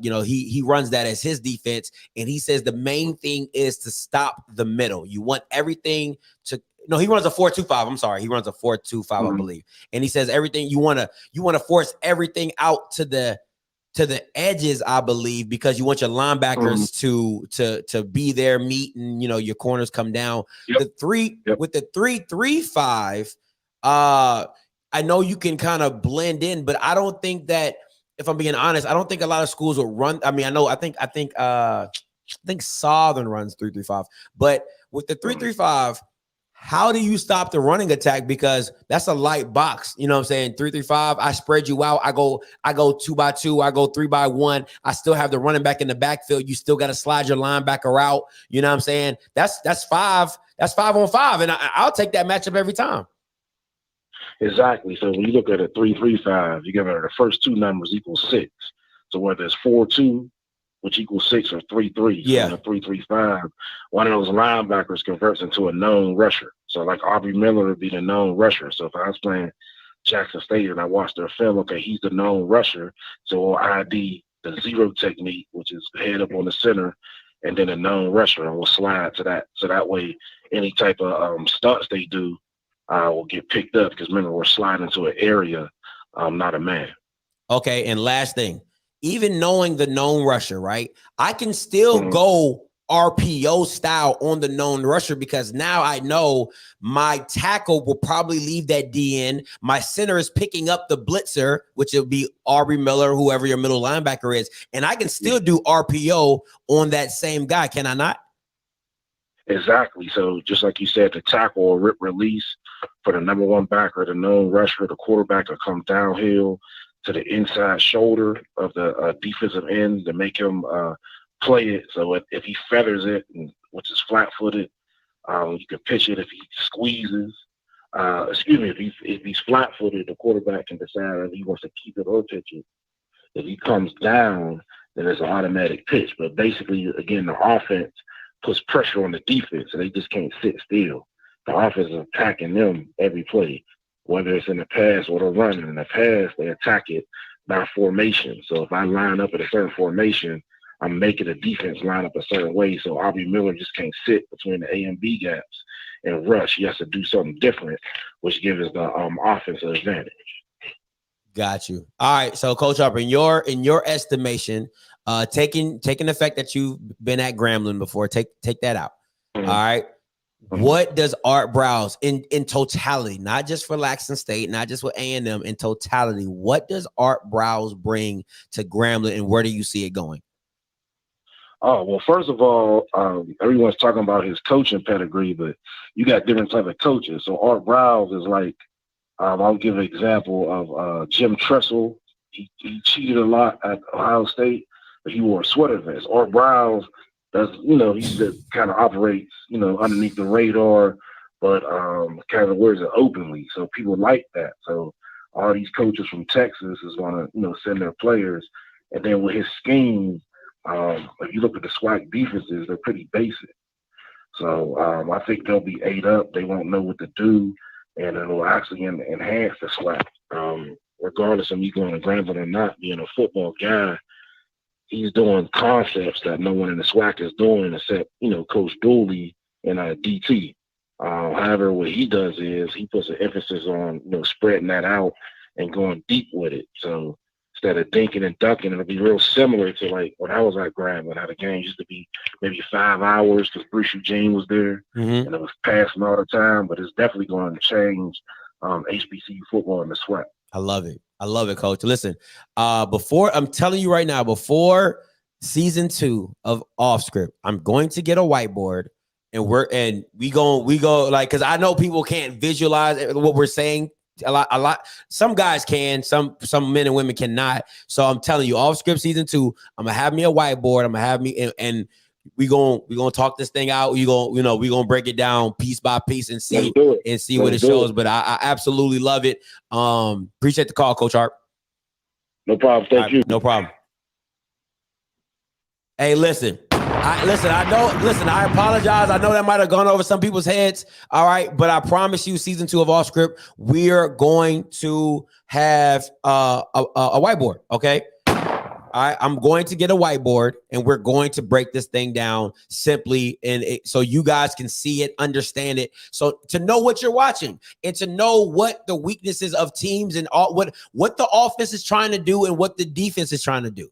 you know, he runs that as his defense, and he says the main thing is to stop the middle. You want everything to he runs a 4-2-5. I'm sorry, he runs a 4-2-5, I believe. And he says everything you want to force everything out to the edges, I believe, because you want your linebackers to be there, meet, and your corners come down. With the 3-3-5, I know you can kind of blend in, but I don't think that, if I'm being honest, I don't think a lot of schools will run. I mean, I think Southern runs 3-3-5, but with the 3-3-5, how do you stop the running attack? Because that's a light box. You know what I'm saying? 3-3-5, I spread you out. I go 2-by-2. I go 3-by-1. I still have the running back in the backfield. You still got to slide your linebacker out. You know what I'm saying? That's 5. That's 5-on-5, and I'll take that matchup every time. Exactly. So when you look at a 3-3-5, you give it the first 2 numbers equal 6. So whether it's 4-2 which equals 6 or 3-3. So Yeah. in a 3-3-5, one of those linebackers converts into a known rusher. So like Aubrey Miller would be the known rusher. So if I was playing Jackson State and I watched their film, okay, he's the known rusher. So we'll ID the zero technique, which is head up on the center, and then a known rusher, and we'll slide to that. So that way, any type of stunts they do will get picked up, because remember, we're sliding to an area, not a man. Okay, and last thing, even knowing the known rusher, right? I can still go RPO style on the known rusher, because now I know my tackle will probably leave that DN. My center is picking up the blitzer, which will be Aubrey Miller, whoever your middle linebacker is, and I can still do RPO on that same guy. Can I not? Exactly. So just like you said, the tackle or rip release for the number one backer, the known rusher, the quarterback will come downhill to the inside shoulder of the defensive end to make him play it. So if he feathers it, which is flat-footed, you can pitch it. If he squeezes, if he's flat-footed, the quarterback can decide if he wants to keep it or pitch it. If he comes down, then it's an automatic pitch. But basically, again, the offense puts pressure on the defense, and they just can't sit still. The offense is attacking them every play, whether it's in the pass or the run. In the pass, they attack it by formation. So if I line up at a certain formation, I'm making the defense line up a certain way. So Aubrey Miller just can't sit between the A and B gaps and rush. He has to do something different, which gives the offensive advantage. Got you. All right. So Coach Harper, in your estimation, taking the fact that you've been at Grambling before, take that out. All right. What does Art Briles in totality, not just for Laxton State, not just with A&M, in totality, what does Art Briles bring to Grambling, and where do you see it going? Oh, well, first of all, everyone's talking about his coaching pedigree, but you got different type of coaches. So Art Briles is like, I'll give an example of Jim Tressel. He cheated a lot at Ohio State, but he wore a sweater vest. Art Briles does, he just kind of operates, underneath the radar, but kind of wears it openly. So people like that. So all these coaches from Texas is going to, send their players. And then with his scheme, if you look at the SWAC defenses, they're pretty basic. So I think they'll be ate up. They won't know what to do, and it'll actually enhance the SWAC. Regardless of me going to Grambling or not, being a football guy, he's doing concepts that no one in the SWAC is doing except, Coach Dooley and DT. However, what he does is he puts an emphasis on, spreading that out and going deep with it. So instead of dinking and ducking, it'll be real similar to like when I was at Grambling, how the game used to be maybe 5 hours because Bruce Eugene was there, and it was passing all the time. But it's definitely going to change HBCU football in the SWAC. I love it. I love it, Coach. Listen, before I'm telling you right now, before season 2 of OFFScript, I'm going to get a whiteboard, and we go like, because I know people can't visualize what we're saying. A lot. Some guys can, some men and women cannot. So I'm telling you, OFFScript season 2, I'm gonna have me a whiteboard. I'm gonna have me and we gonna talk this thing out. We gonna break it down piece by piece and see what it shows. But I absolutely love it. Appreciate the call, Coach Hart. No problem. Thank you. No problem. Hey, listen. I apologize. I know that might have gone over some people's heads. All right. But I promise you, season 2 of OFFScript, we're going to have a whiteboard. Okay. All right. I'm going to get a whiteboard, and we're going to break this thing down simply, so you guys can see it, understand it. So to know what you're watching and to know what the weaknesses of teams and what the offense is trying to do and what the defense is trying to do.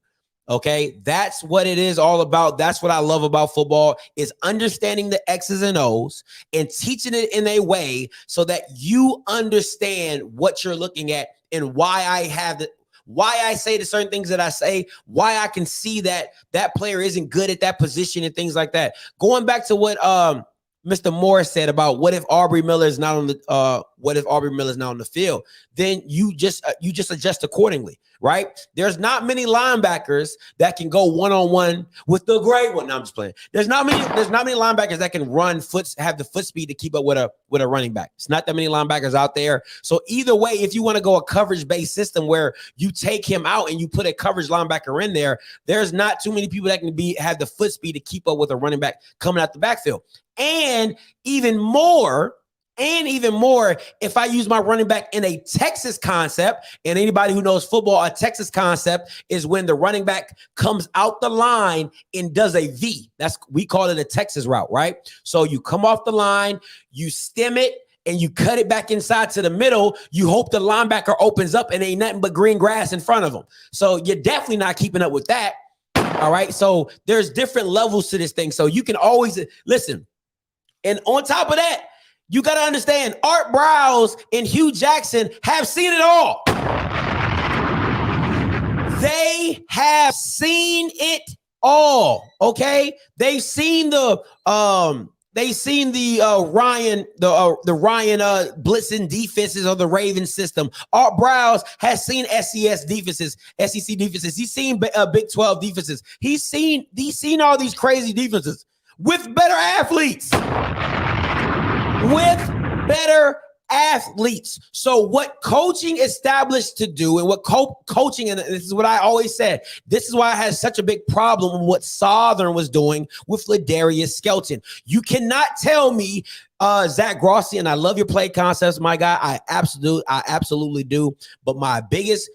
Okay, that's what it is all about. That's what I love about football, is understanding the X's and O's and teaching it in a way so that you understand what you're looking at and why I say the certain things that I say, why I can see that player isn't good at that position and things like that. Going back to what Mr. Morris said about what if Aubrey Miller is not on the What if Aubrey Miller's not on the field? Then you just adjust accordingly, right? There's not many linebackers that can go one-on-one with the great one. No, I'm just playing. There's not many linebackers that can have the foot speed to keep up with a running back. It's not that many linebackers out there. So either way, if you want to go a coverage-based system where you take him out and you put a coverage linebacker in there, there's not too many people that can have the foot speed to keep up with a running back coming out the backfield. And even more, if I use my running back in a Texas concept, and anybody who knows football, a Texas concept is when the running back comes out the line and does a V. We call it a Texas route, right? So you come off the line, you stem it, and you cut it back inside to the middle. You hope the linebacker opens up and ain't nothing but green grass in front of him. So you're definitely not keeping up with that. All right. So there's different levels to this thing. So you can always listen. And on top of that, you got to understand Art Briles and Hugh Jackson have seen it all. They have seen it all. Okay. They've seen the Ryan blitzing defenses of the Ravens system. Art Briles has seen SEC defenses. He's seen Big 12 defenses. He's seen all these crazy defenses with better athletes. So what coaching established to do, and what coaching, and this is what I always said, this is why I had such a big problem with what Southern was doing with Ladarius Skelton. You cannot tell me, Zach Grossi, and I love your play concepts, my guy. I absolutely do. But my biggest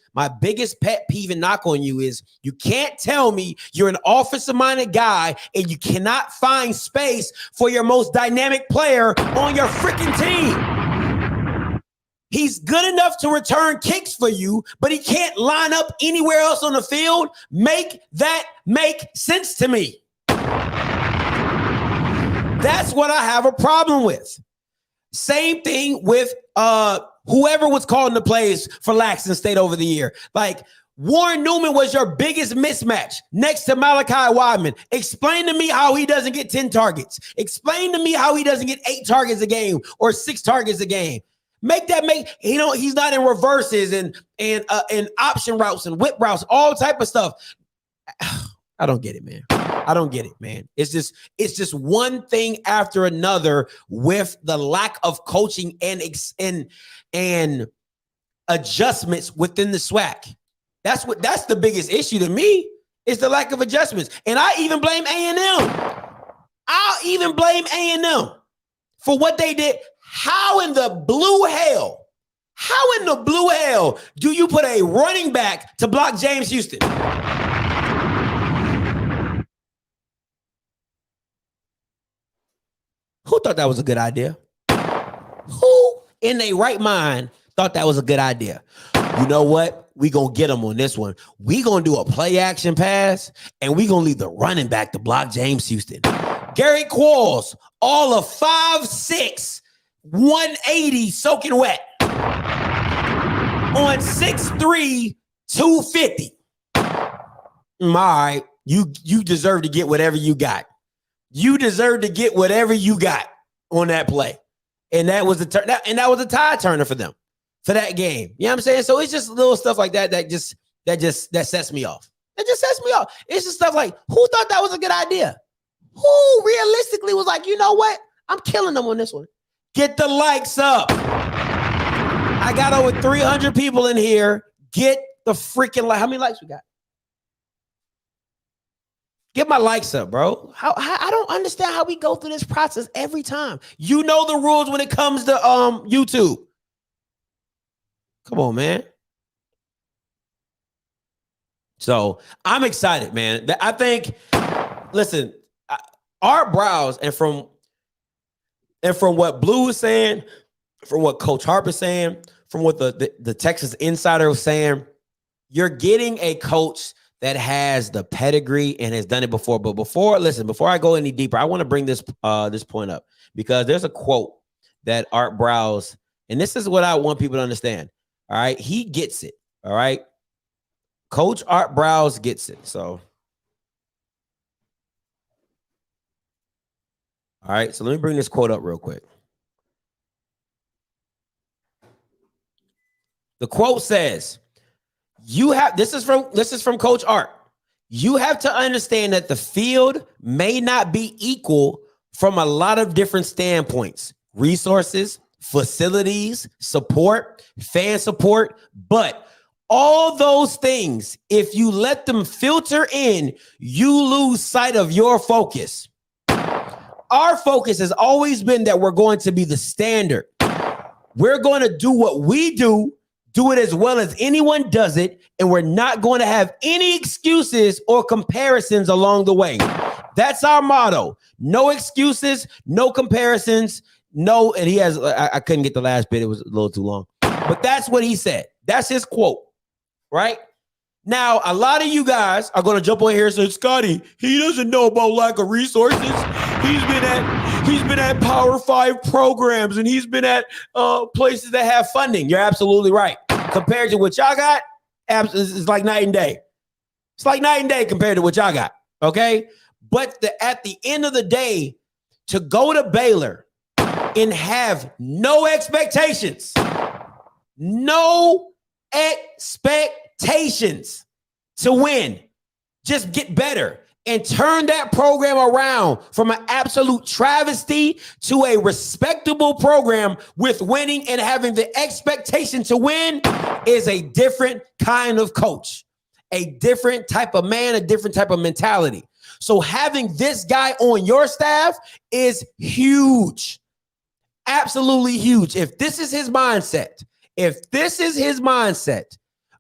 pet peeve and knock on you is you can't tell me you're an offensive-minded guy and you cannot find space for your most dynamic player on your freaking team. He's good enough to return kicks for you, but he can't line up anywhere else on the field. Make that make sense to me. That's what I have a problem with. Same thing with whoever was calling the plays for Laxton State over the year. Like, Warren Newman was your biggest mismatch next to Malachi Wideman. Explain to me how he doesn't get 10 targets. Explain to me how he doesn't get 8 targets a game or 6 targets a game. He's not in reverses and option routes and whip routes, all type of stuff. I don't get it, man. It's just one thing after another with the lack of coaching and adjustments within the SWAC. That's the biggest issue to me, is the lack of adjustments. And I even blame A&M. I'll even blame A&M for what they did. How in the blue hell do you put a running back to block James Houston? Who thought that was a good idea? Who in their right mind thought that was a good idea? You know what? We gonna get them on this one. We gonna do a play action pass, and we gonna leave the running back to block James Houston. Gary Qualls, all of 5'6", 180 soaking wet on 6'3", 250. All right, you deserve to get whatever you got. You deserve to get whatever you got on that play, and that was a tie turner for them for that game. You know what I'm saying? So it's just little stuff like that that sets me off. It just sets me off. It's just stuff like, who thought that was a good idea? Who realistically was like, you know what? I'm killing them on this one. Get the likes up. I got over 300 people in here. Get the freaking like. How many likes we got? Get my likes up, bro. I don't understand how we go through this process every time. You know the rules when it comes to YouTube. Come on, man. So I'm excited, man. I think, listen, Art Briles, and from what Blue is saying, from what Coach Harper's saying, from what the Texas Insider was saying, you're getting a coach that has the pedigree and has done it before. But before I go any deeper, I want to bring this point up, because there's a quote that Art Briles, and this is what I want people to understand. All right, he gets it. All right, Coach Art Briles gets it. So, all right, so let me bring this quote up real quick. The quote says, this is from Coach Art. You have to understand that the field may not be equal from a lot of different standpoints, resources, facilities, support, fan support, but all those things, if you let them filter in, you lose sight of your focus. Our focus has always been that we're going to be the standard. We're going to do what we do it as well as anyone does it, and we're not going to have any excuses or comparisons along the way. That's our motto. No excuses, no comparisons, no, and he has, I couldn't get the last bit. It was a little too long. But that's what he said. That's his quote, right? Now, a lot of you guys are going to jump on here and say, Scotty, he doesn't know about lack of resources. He's been at Power 5 programs, and he's been at places that have funding. You're absolutely right. Compared to what y'all got, it's like night and day. It's like night and day compared to what y'all got, okay? But at the end of the day, to go to Baylor and have no expectations to win, just get better and turn that program around from an absolute travesty to a respectable program with winning and having the expectation to win is a different kind of coach, a different type of man, a different type of mentality. So having this guy on your staff is huge, absolutely huge. If this is his mindset,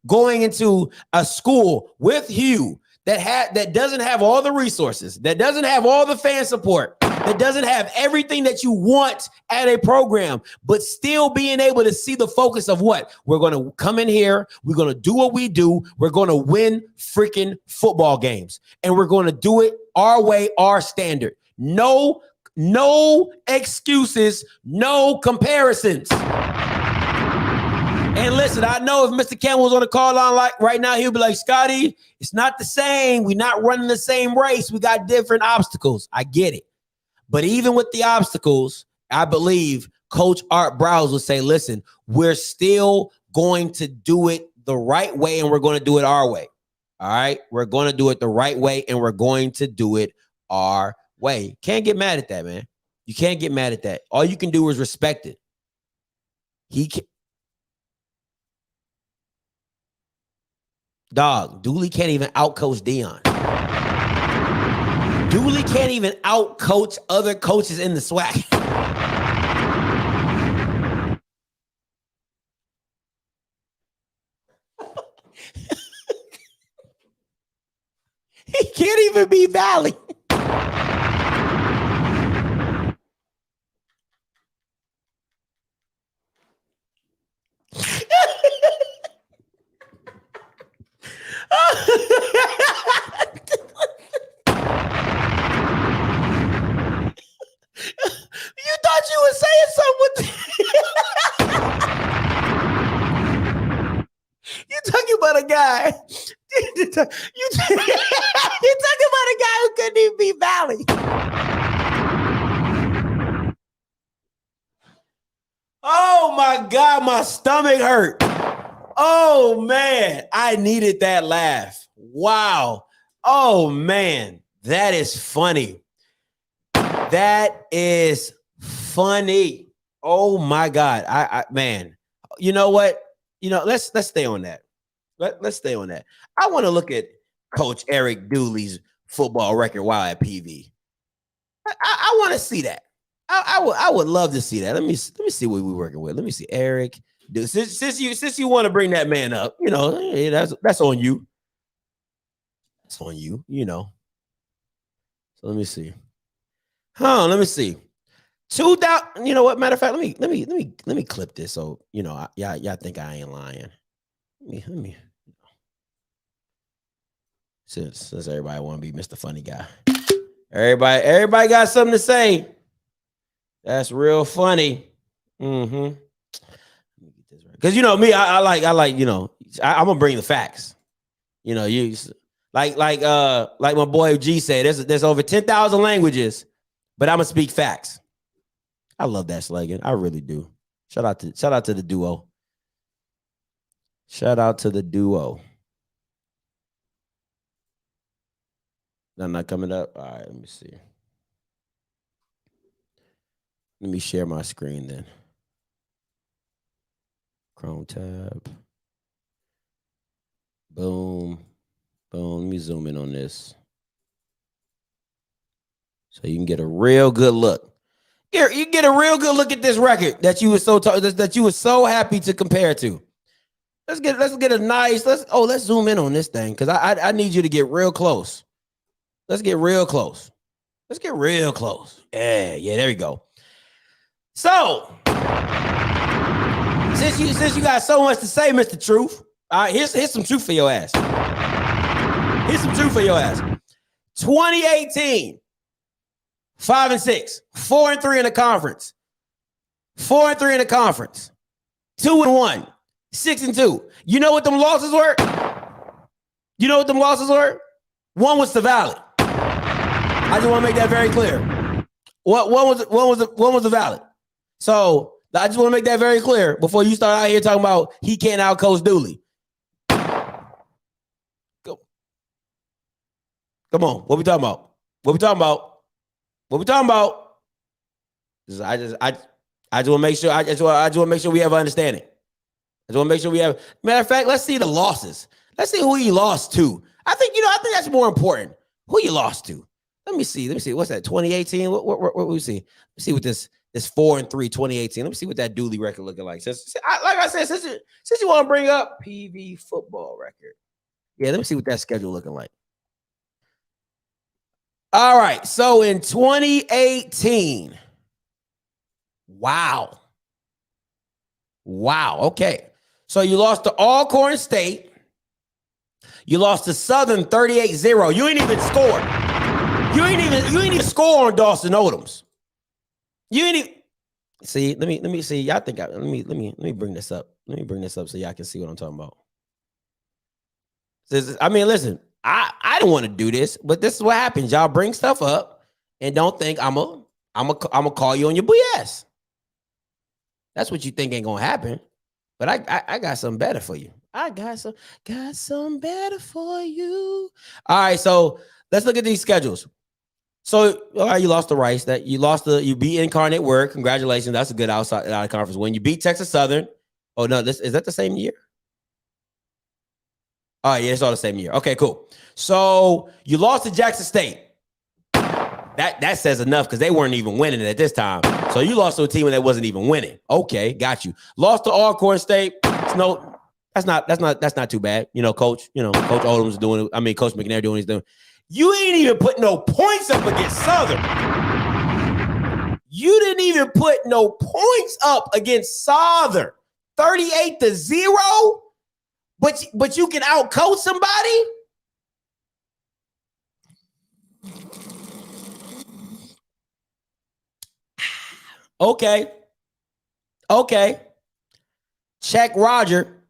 going into a school with Hugh that doesn't have all the resources, that doesn't have all the fan support, that doesn't have everything that you want at a program, but still being able to see the focus of what? We're going to come in here, we're going to do what we do, we're going to win freaking football games, and we're going to do it our way, our standard. No excuses, no comparisons. And listen, I know if Mr. Campbell was on the call line like right now, he'll be like, Scotty, it's not the same. We're not running the same race. We got different obstacles. I get it. But even with the obstacles, I believe Coach Art Briles will say, listen, we're still going to do it the right way, and we're going to do it our way. All right? We're going to do it the right way, and we're going to do it our way. Can't get mad at that, man. You can't get mad at that. All you can do is respect it. Dog, Dooley can't even outcoach Dion. Dooley can't even outcoach other coaches in the SWAC. He can't even be Valley. You thought you were saying something. You talking about a guy. You talking about a guy who couldn't even be Valley. Oh my God, my stomach hurt. Oh man, I needed that laugh. Wow. Oh man, that is funny. That is funny. Oh my God. I man, you know what? You know, let's stay on that. Let's stay on that. I want to look at Coach Eric Dooley's football record while at PV. I want to see that. I would love to see that. Let me see what we're working with. Let me see, Eric. Dude, since you want to bring that man up, you know, that's on you. It's on you, you know. So let me see. Let me see. 2000. You know what? Matter of fact, let me clip this so you know y'all think I ain't lying. Let me. Since everybody want to be Mr. Funny Guy, everybody got something to say. That's real funny. Mm-hmm. Because you know me, I like you know, I'm gonna bring the facts. You know, you like my boy G said, there's over 10,000 languages, but I'm gonna speak facts. I love that slogan. I really do. Shout out to the duo. Shout out to the duo. I'm not coming up. All right, let me see. Let me share my screen then. Chrome tab. Boom. Boom. Let me zoom in on this. So you can get a real good look. Here, you get a real good look at this record that you were so happy to compare to. Let's get a nice, let's zoom in on this thing because I need you to get real close. Let's get real close. Let's get real close. Yeah, there we go. So, since you got so much to say, Mr. Truth, all right, here's some truth for your ass. Here's some truth for your ass. 2018, 5-6, 4-3 in the conference. 4-3 in the conference. 2-1, 6-2. You know what them losses were? You know what them losses were? One was to Valley. I just want to make that very clear. One was the Valley. So I just want to make that very clear before you start out here talking about he can't outcoach Dooley. Go. Come on. What we talking about? What we talking about? What we talking about? I just want to make sure. I just want to make sure we have understanding. I just want to make sure we have. Matter of fact, let's see the losses. Let's see who he lost to. I think that's more important. Who you lost to? Let me see. What's that? 2018. What we see? Let's see what this 4-3 2018. Let me see what that Dooley record looking like. Since you want to bring up PV football record. Yeah, let me see what that schedule looking like. All right. So in 2018. Wow. Okay. So you lost to Alcorn State. You lost to Southern 38-0. You ain't even scored. You ain't even score on Dawson Odoms. You ain't even see. Let me see. Y'all think let me bring this up. Let me bring this up so y'all can see what I'm talking about. I mean, listen, I don't want to do this, but this is what happens. Y'all bring stuff up and don't think I'm a call you on your BS. That's what you think ain't gonna happen. But I got something better for you. I got some better for you. All right, so let's look at these schedules. So, all right, you lost to Rice. You beat Incarnate Word. Congratulations. That's a good out of conference win. You beat Texas Southern. Oh, no, is that the same year? All right, yeah, it's all the same year. Okay, cool. So you lost to Jackson State. That says enough because they weren't even winning at this time. So you lost to a team that wasn't even winning. Okay, got you. Lost to Alcorn State. No, that's not too bad. Coach Odom's doing. I mean, Coach McNair doing what he's doing. You ain't even put no points up against Southern. You didn't even put no points up against Southern. 38-0. But you can outcoach somebody. Okay. Check Roger.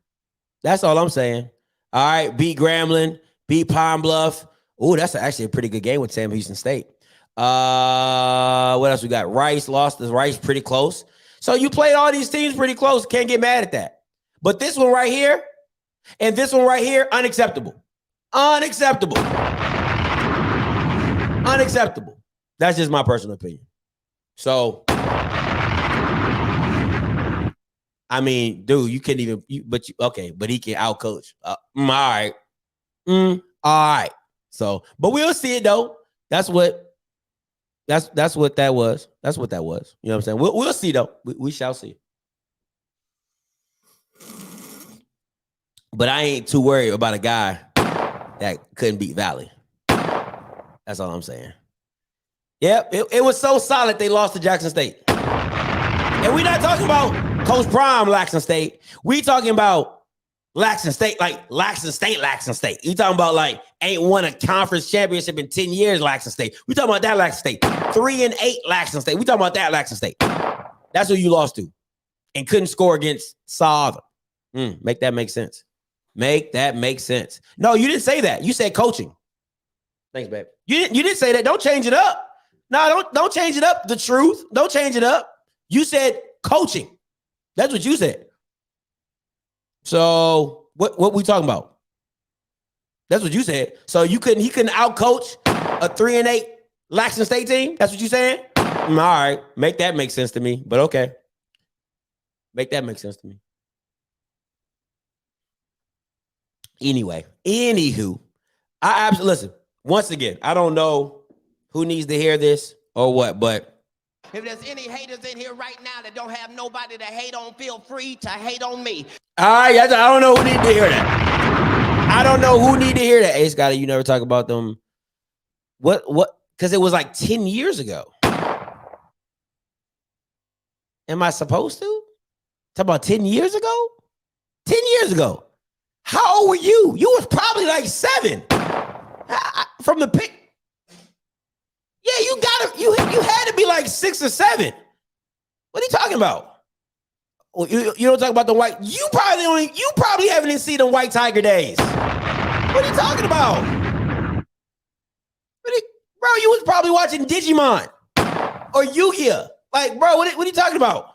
That's all I'm saying. All right. Beat Grambling. Beat Pine Bluff. Oh, that's actually a pretty good game with Sam Houston State. What else we got? Rice lost to Rice pretty close. So you played all these teams pretty close. Can't get mad at that. But this one right here and this one right here, unacceptable. Unacceptable. That's just my personal opinion. So, I mean, dude, you can't even. But he can outcoach. All right. All right. So, but we'll see it though. That's what that was. That's what that was. You know what I'm saying? We'll see though. We shall see. But I ain't too worried about a guy that couldn't beat Valley. That's all I'm saying. Yep, it was so solid they lost to Jackson State. And we're not talking about Coach Prime Laxton State. We talking about Laxton State, like Laxton State. You talking about like ain't won a conference championship in 10 years, Laxton State. We talking about that Laxton State. 3-8 Laxton State. We talking about that Laxton State. That's who you lost to. And couldn't score against Southern. Make that make sense. Make that make sense. No, you didn't say that. You said coaching. Thanks, babe. You didn't say that. Don't change it up. No, don't change it up. The truth. Don't change it up. You said coaching. That's what you said. So What we talking about? That's what you said. So he couldn't outcoach a 3-8 Laxton State team? That's what you saying? All right. Make that make sense to me, but okay. Make that make sense to me. Anyway, anywho, I absolutely listen. Once again, I don't know who needs to hear this or what, but if there's any haters in here right now that don't have nobody to hate on, feel free to hate on me. All right, I don't know who need to hear that. I don't know who need to hear that. Hey, Scotty, you never talk about them. What? Because it was like 10 years ago. Am I supposed to? Talk about 10 years ago? 10 years ago. How old were you? You was probably like 7. From the pick. Yeah, you had to be like 6 or 7. What are you talking about? Well, you don't talk about the white. You probably haven't even seen the White Tiger days. What are you talking about? Bro, you was probably watching Digimon or Yu-Gi-Oh! Like, bro, what are you talking about?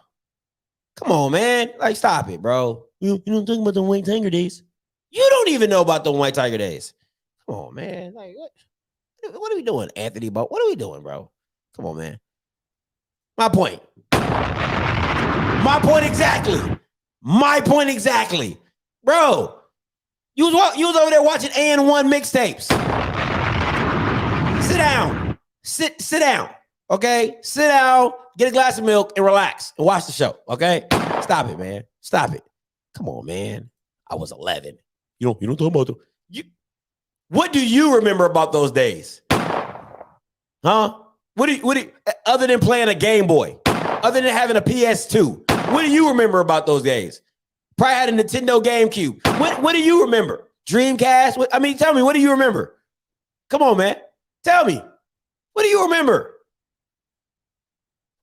Come on, man. Like, stop it, bro. You don't talk about the White Tiger days. You don't even know about the White Tiger days. Come on, man. Like, what are we doing, Anthony? What are we doing, bro? Come on, man. My point. My point exactly. Bro, you was over there watching AN1 mixtapes. Sit down. Sit down. Okay? Sit down, get a glass of milk, and relax and watch the show. Okay? Stop it, man. Stop it. Come on, man. I was 11. You don't talk about what do you remember about those days? Huh? What do you other than playing a Game Boy, other than having a PS2? What do you remember about those days? Probably had a Nintendo GameCube. What do you remember? Dreamcast? Tell me, what do you remember? Come on, man. Tell me. What do you remember?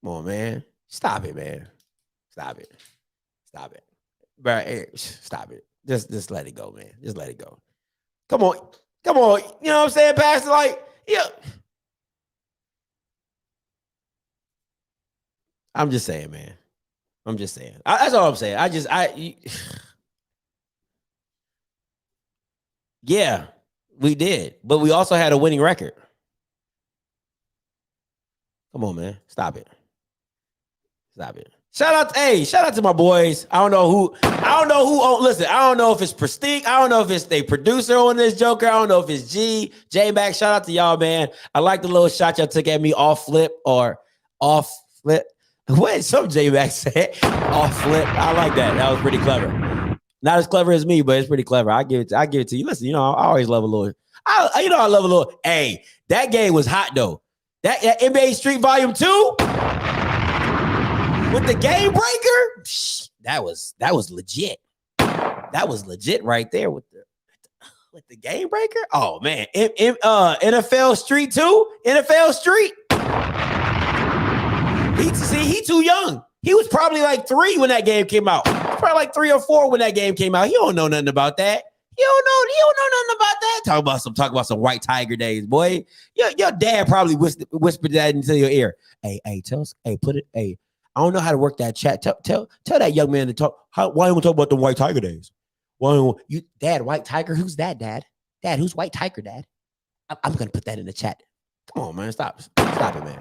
Come on, man. Stop it, man. Stop it. Bro, stop it. Just let it go, man. Just let it go. Come on. You know what I'm saying, Pastor? Like, yeah. I'm just saying, man. That's all I'm saying. Yeah, we did. But we also had a winning record. Come on, man. Stop it. Shout out to my boys. I don't know who. Listen, I don't know if it's Prestige. I don't know if it's the producer on this Joker. I don't know if it's J-Mac. Shout out to y'all, man. I like the little shot y'all took at me off flip. What some J-Mac said? Off flip. I like that. That was pretty clever. Not as clever as me, but it's pretty clever. I give it to you. Listen, I always love a little. I love a little. Hey, that game was hot though. That NBA Street Volume 2 with the game breaker. That was legit. That was legit right there with the game breaker. Oh man, NFL Street 2, NFL Street. He too young. He was probably like 3 when that game came out. Probably like 3 or 4 when that game came out. He don't know nothing about that. He don't know nothing about that. Talk about some White Tiger days, boy. Your dad probably whispered that into your ear. Hey, tell us. Hey, I don't know how to work that chat. Tell that young man to talk. Why don't we talk about the White Tiger days? Why don't you, Dad? White Tiger? Who's that, Dad? Dad, who's White Tiger, Dad? I'm gonna put that in the chat. Come on, man. Stop it, man.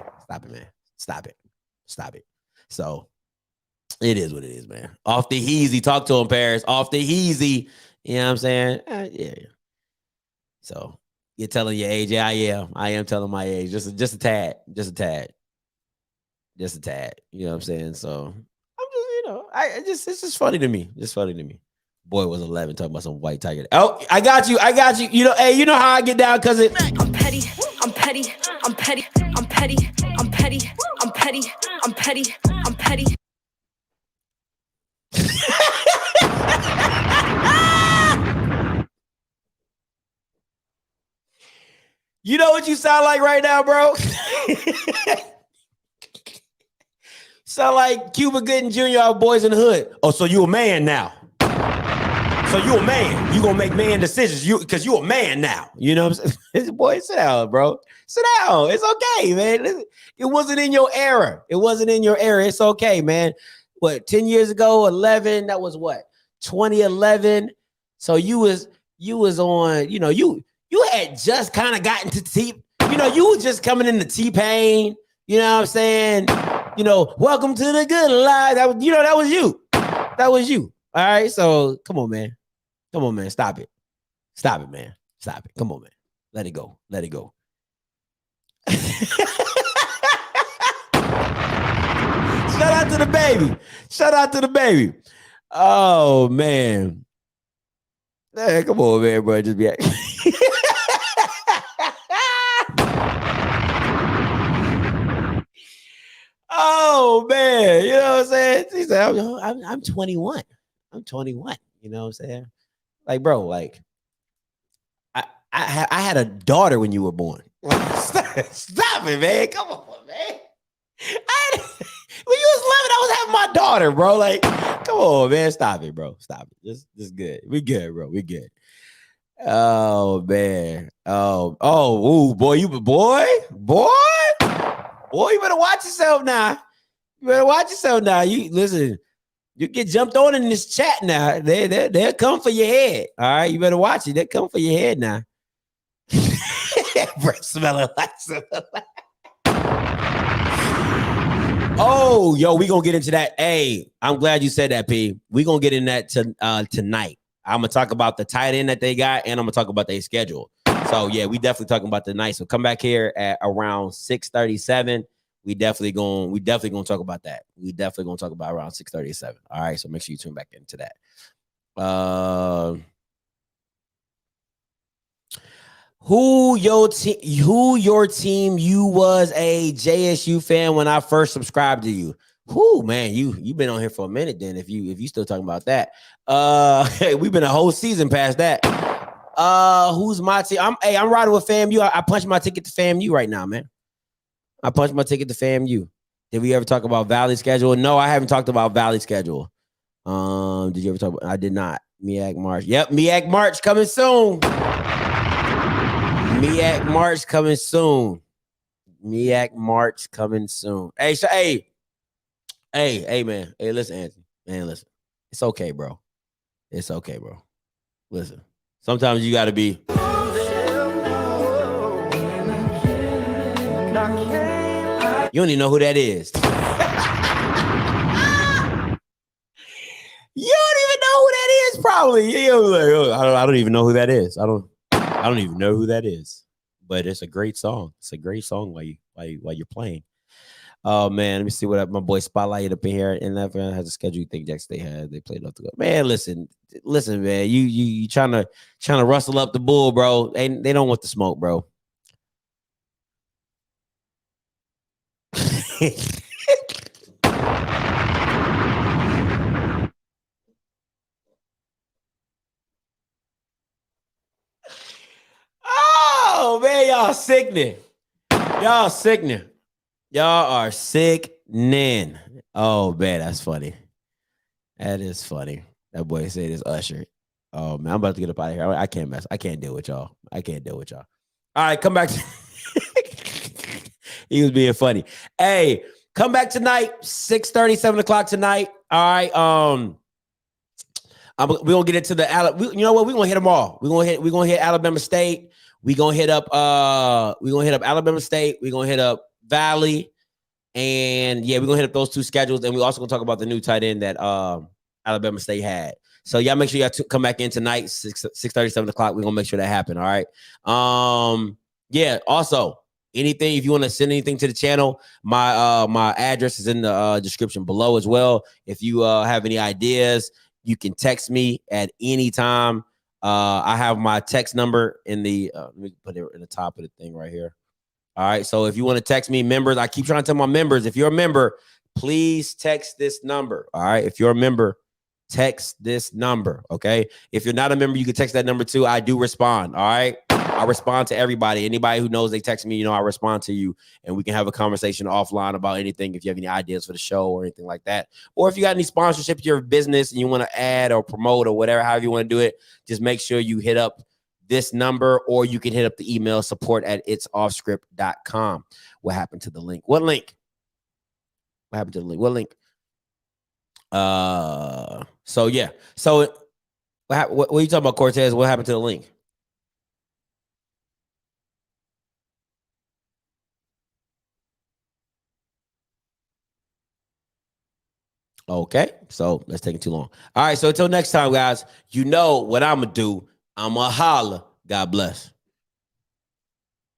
Stop it. So it is what it is, man. Off the heezy. Talk to him, Paris. Off the heezy. You know what I'm saying? Yeah. So you're telling your age? Yeah, I am telling my age. Just a tad. You know what I'm saying? So I'm just, it's just funny to me. Boy was 11 talking about some White Tiger. Oh, I got you. You know how I get down because I'm petty. You know what you sound like right now, bro? Sound like Cuba Gooding Jr. of Boys in the Hood. Oh, so you a man now. So you a man. You gonna make man decisions. Because you a man now. You know what I'm saying? Boy, sit down, bro. Sit down. It's okay, man. It wasn't in your era. It's okay, man. What, 10 years ago, 11? That was what? 2011. So you was on, you had just kind of gotten to T, you were just coming into T-Pain, you know what I'm saying? Welcome to the good life. That was, that was you. That was you. All right. So come on, man. Come on, man. Stop it. Stop it, man. Stop it. Come on, man. Let it go. Let it go. Shout out to the baby. Shout out to the baby. Oh, man. Hey, come on, man, bro. Just be oh, man. You know what I'm saying? He said, I'm 21. I'm 21. You know what I'm saying? Like, bro, like, I had a daughter when you were born. Stop it, man. Come on, man. When you was 11, I was having my daughter, bro. Like, come on, man. Stop it, bro. Stop it. Just good. We good, bro. We good. Oh, man. Ooh, boy, you better watch yourself now. You better watch yourself now. You listen, you get jumped on in this chat now. They'll come for your head. All right, you better watch it. They'll come for your head now. Breath smelling like something. Oh, yo, we gonna get into that. Hey, I'm glad you said that, P. We gonna get in that tonight. I'm gonna talk about the tight end that they got, and I'm gonna talk about their schedule. So yeah, we definitely talking about the night. So come back here at around 6:37. We definitely gonna talk about that. We definitely gonna talk about around 6:37. All right, so make sure you tune back into that. Who your team? You was a JSU fan when I first subscribed to you. Whoo, man, you been on here for a minute then. If you still talking about that, we've been a whole season past that. Who's my team? I'm riding with FAMU. I punched my ticket to FAMU right now, man. I punched my ticket to FAMU. Did we ever talk about Valley schedule? No, I haven't talked about Valley schedule. Did you ever talk about? I did not. MEAC March. Yep, MEAC March coming soon. MEAC March coming soon. MEAC March coming soon. Hey, man. Hey, listen, Anthony. Man, listen. It's okay, bro. It's okay, bro. Listen. Sometimes you got to be. You don't even know who that is. You don't even know who that is, probably. I don't even know who that is. I don't even know who that is. But it's a great song. It's a great song while you're playing. Oh man, let me see what my boy Spotlight up in here. And that has a schedule you think Jack State had. They played up to go. Man, listen, man. You trying to rustle up the bull, bro. They don't want the smoke, bro. Oh man, y'all sickening. Y'all sickening. Y'all are sickening. Oh man, that's funny. That is funny. That boy said it's Usher. Oh man, I'm about to get up out of here. I can't mess. I can't deal with y'all. All right, come back. He was being funny. Hey, come back tonight, 6:30, 7 o'clock tonight. All right. We're gonna get into the you know what? We're gonna hit them all. We're gonna hit Alabama State. We're gonna hit up Alabama State. We're gonna hit up Valley. And yeah, we're gonna hit up those two schedules. And we're also gonna talk about the new tight end that Alabama State had. So y'all make sure y'all come back in tonight, 6:30, 7 o'clock. We're gonna make sure that happen. All right. Yeah, also. Anything, if you want to send anything to the channel, my address is in the description below as well. If you have any ideas, you can text me at any time. I have my text number in the let me put it in the top of the thing right here. All right. So if you want to text me, members, I keep trying to tell my members, if you're a member, please text this number. All right. If you're a member, text this number. Okay. If you're not a member, you can text that number too. I do respond. All right. I respond to everybody. Anybody who knows they text me, I respond to you, and we can have a conversation offline about anything. If you have any ideas for the show or anything like that, or if you got any sponsorship to your business and you want to add or promote or whatever, however you want to do it, just make sure you hit up this number, or you can hit up the email support@itsoffscript.com. What happened to the link? What link? What happened to the link? What link? So yeah. So What are you talking about, Cortez? What happened to the link? Okay, so that's taking too long. All right, so until next time, guys, you know what I'm going to do. I'm going to holler. God bless.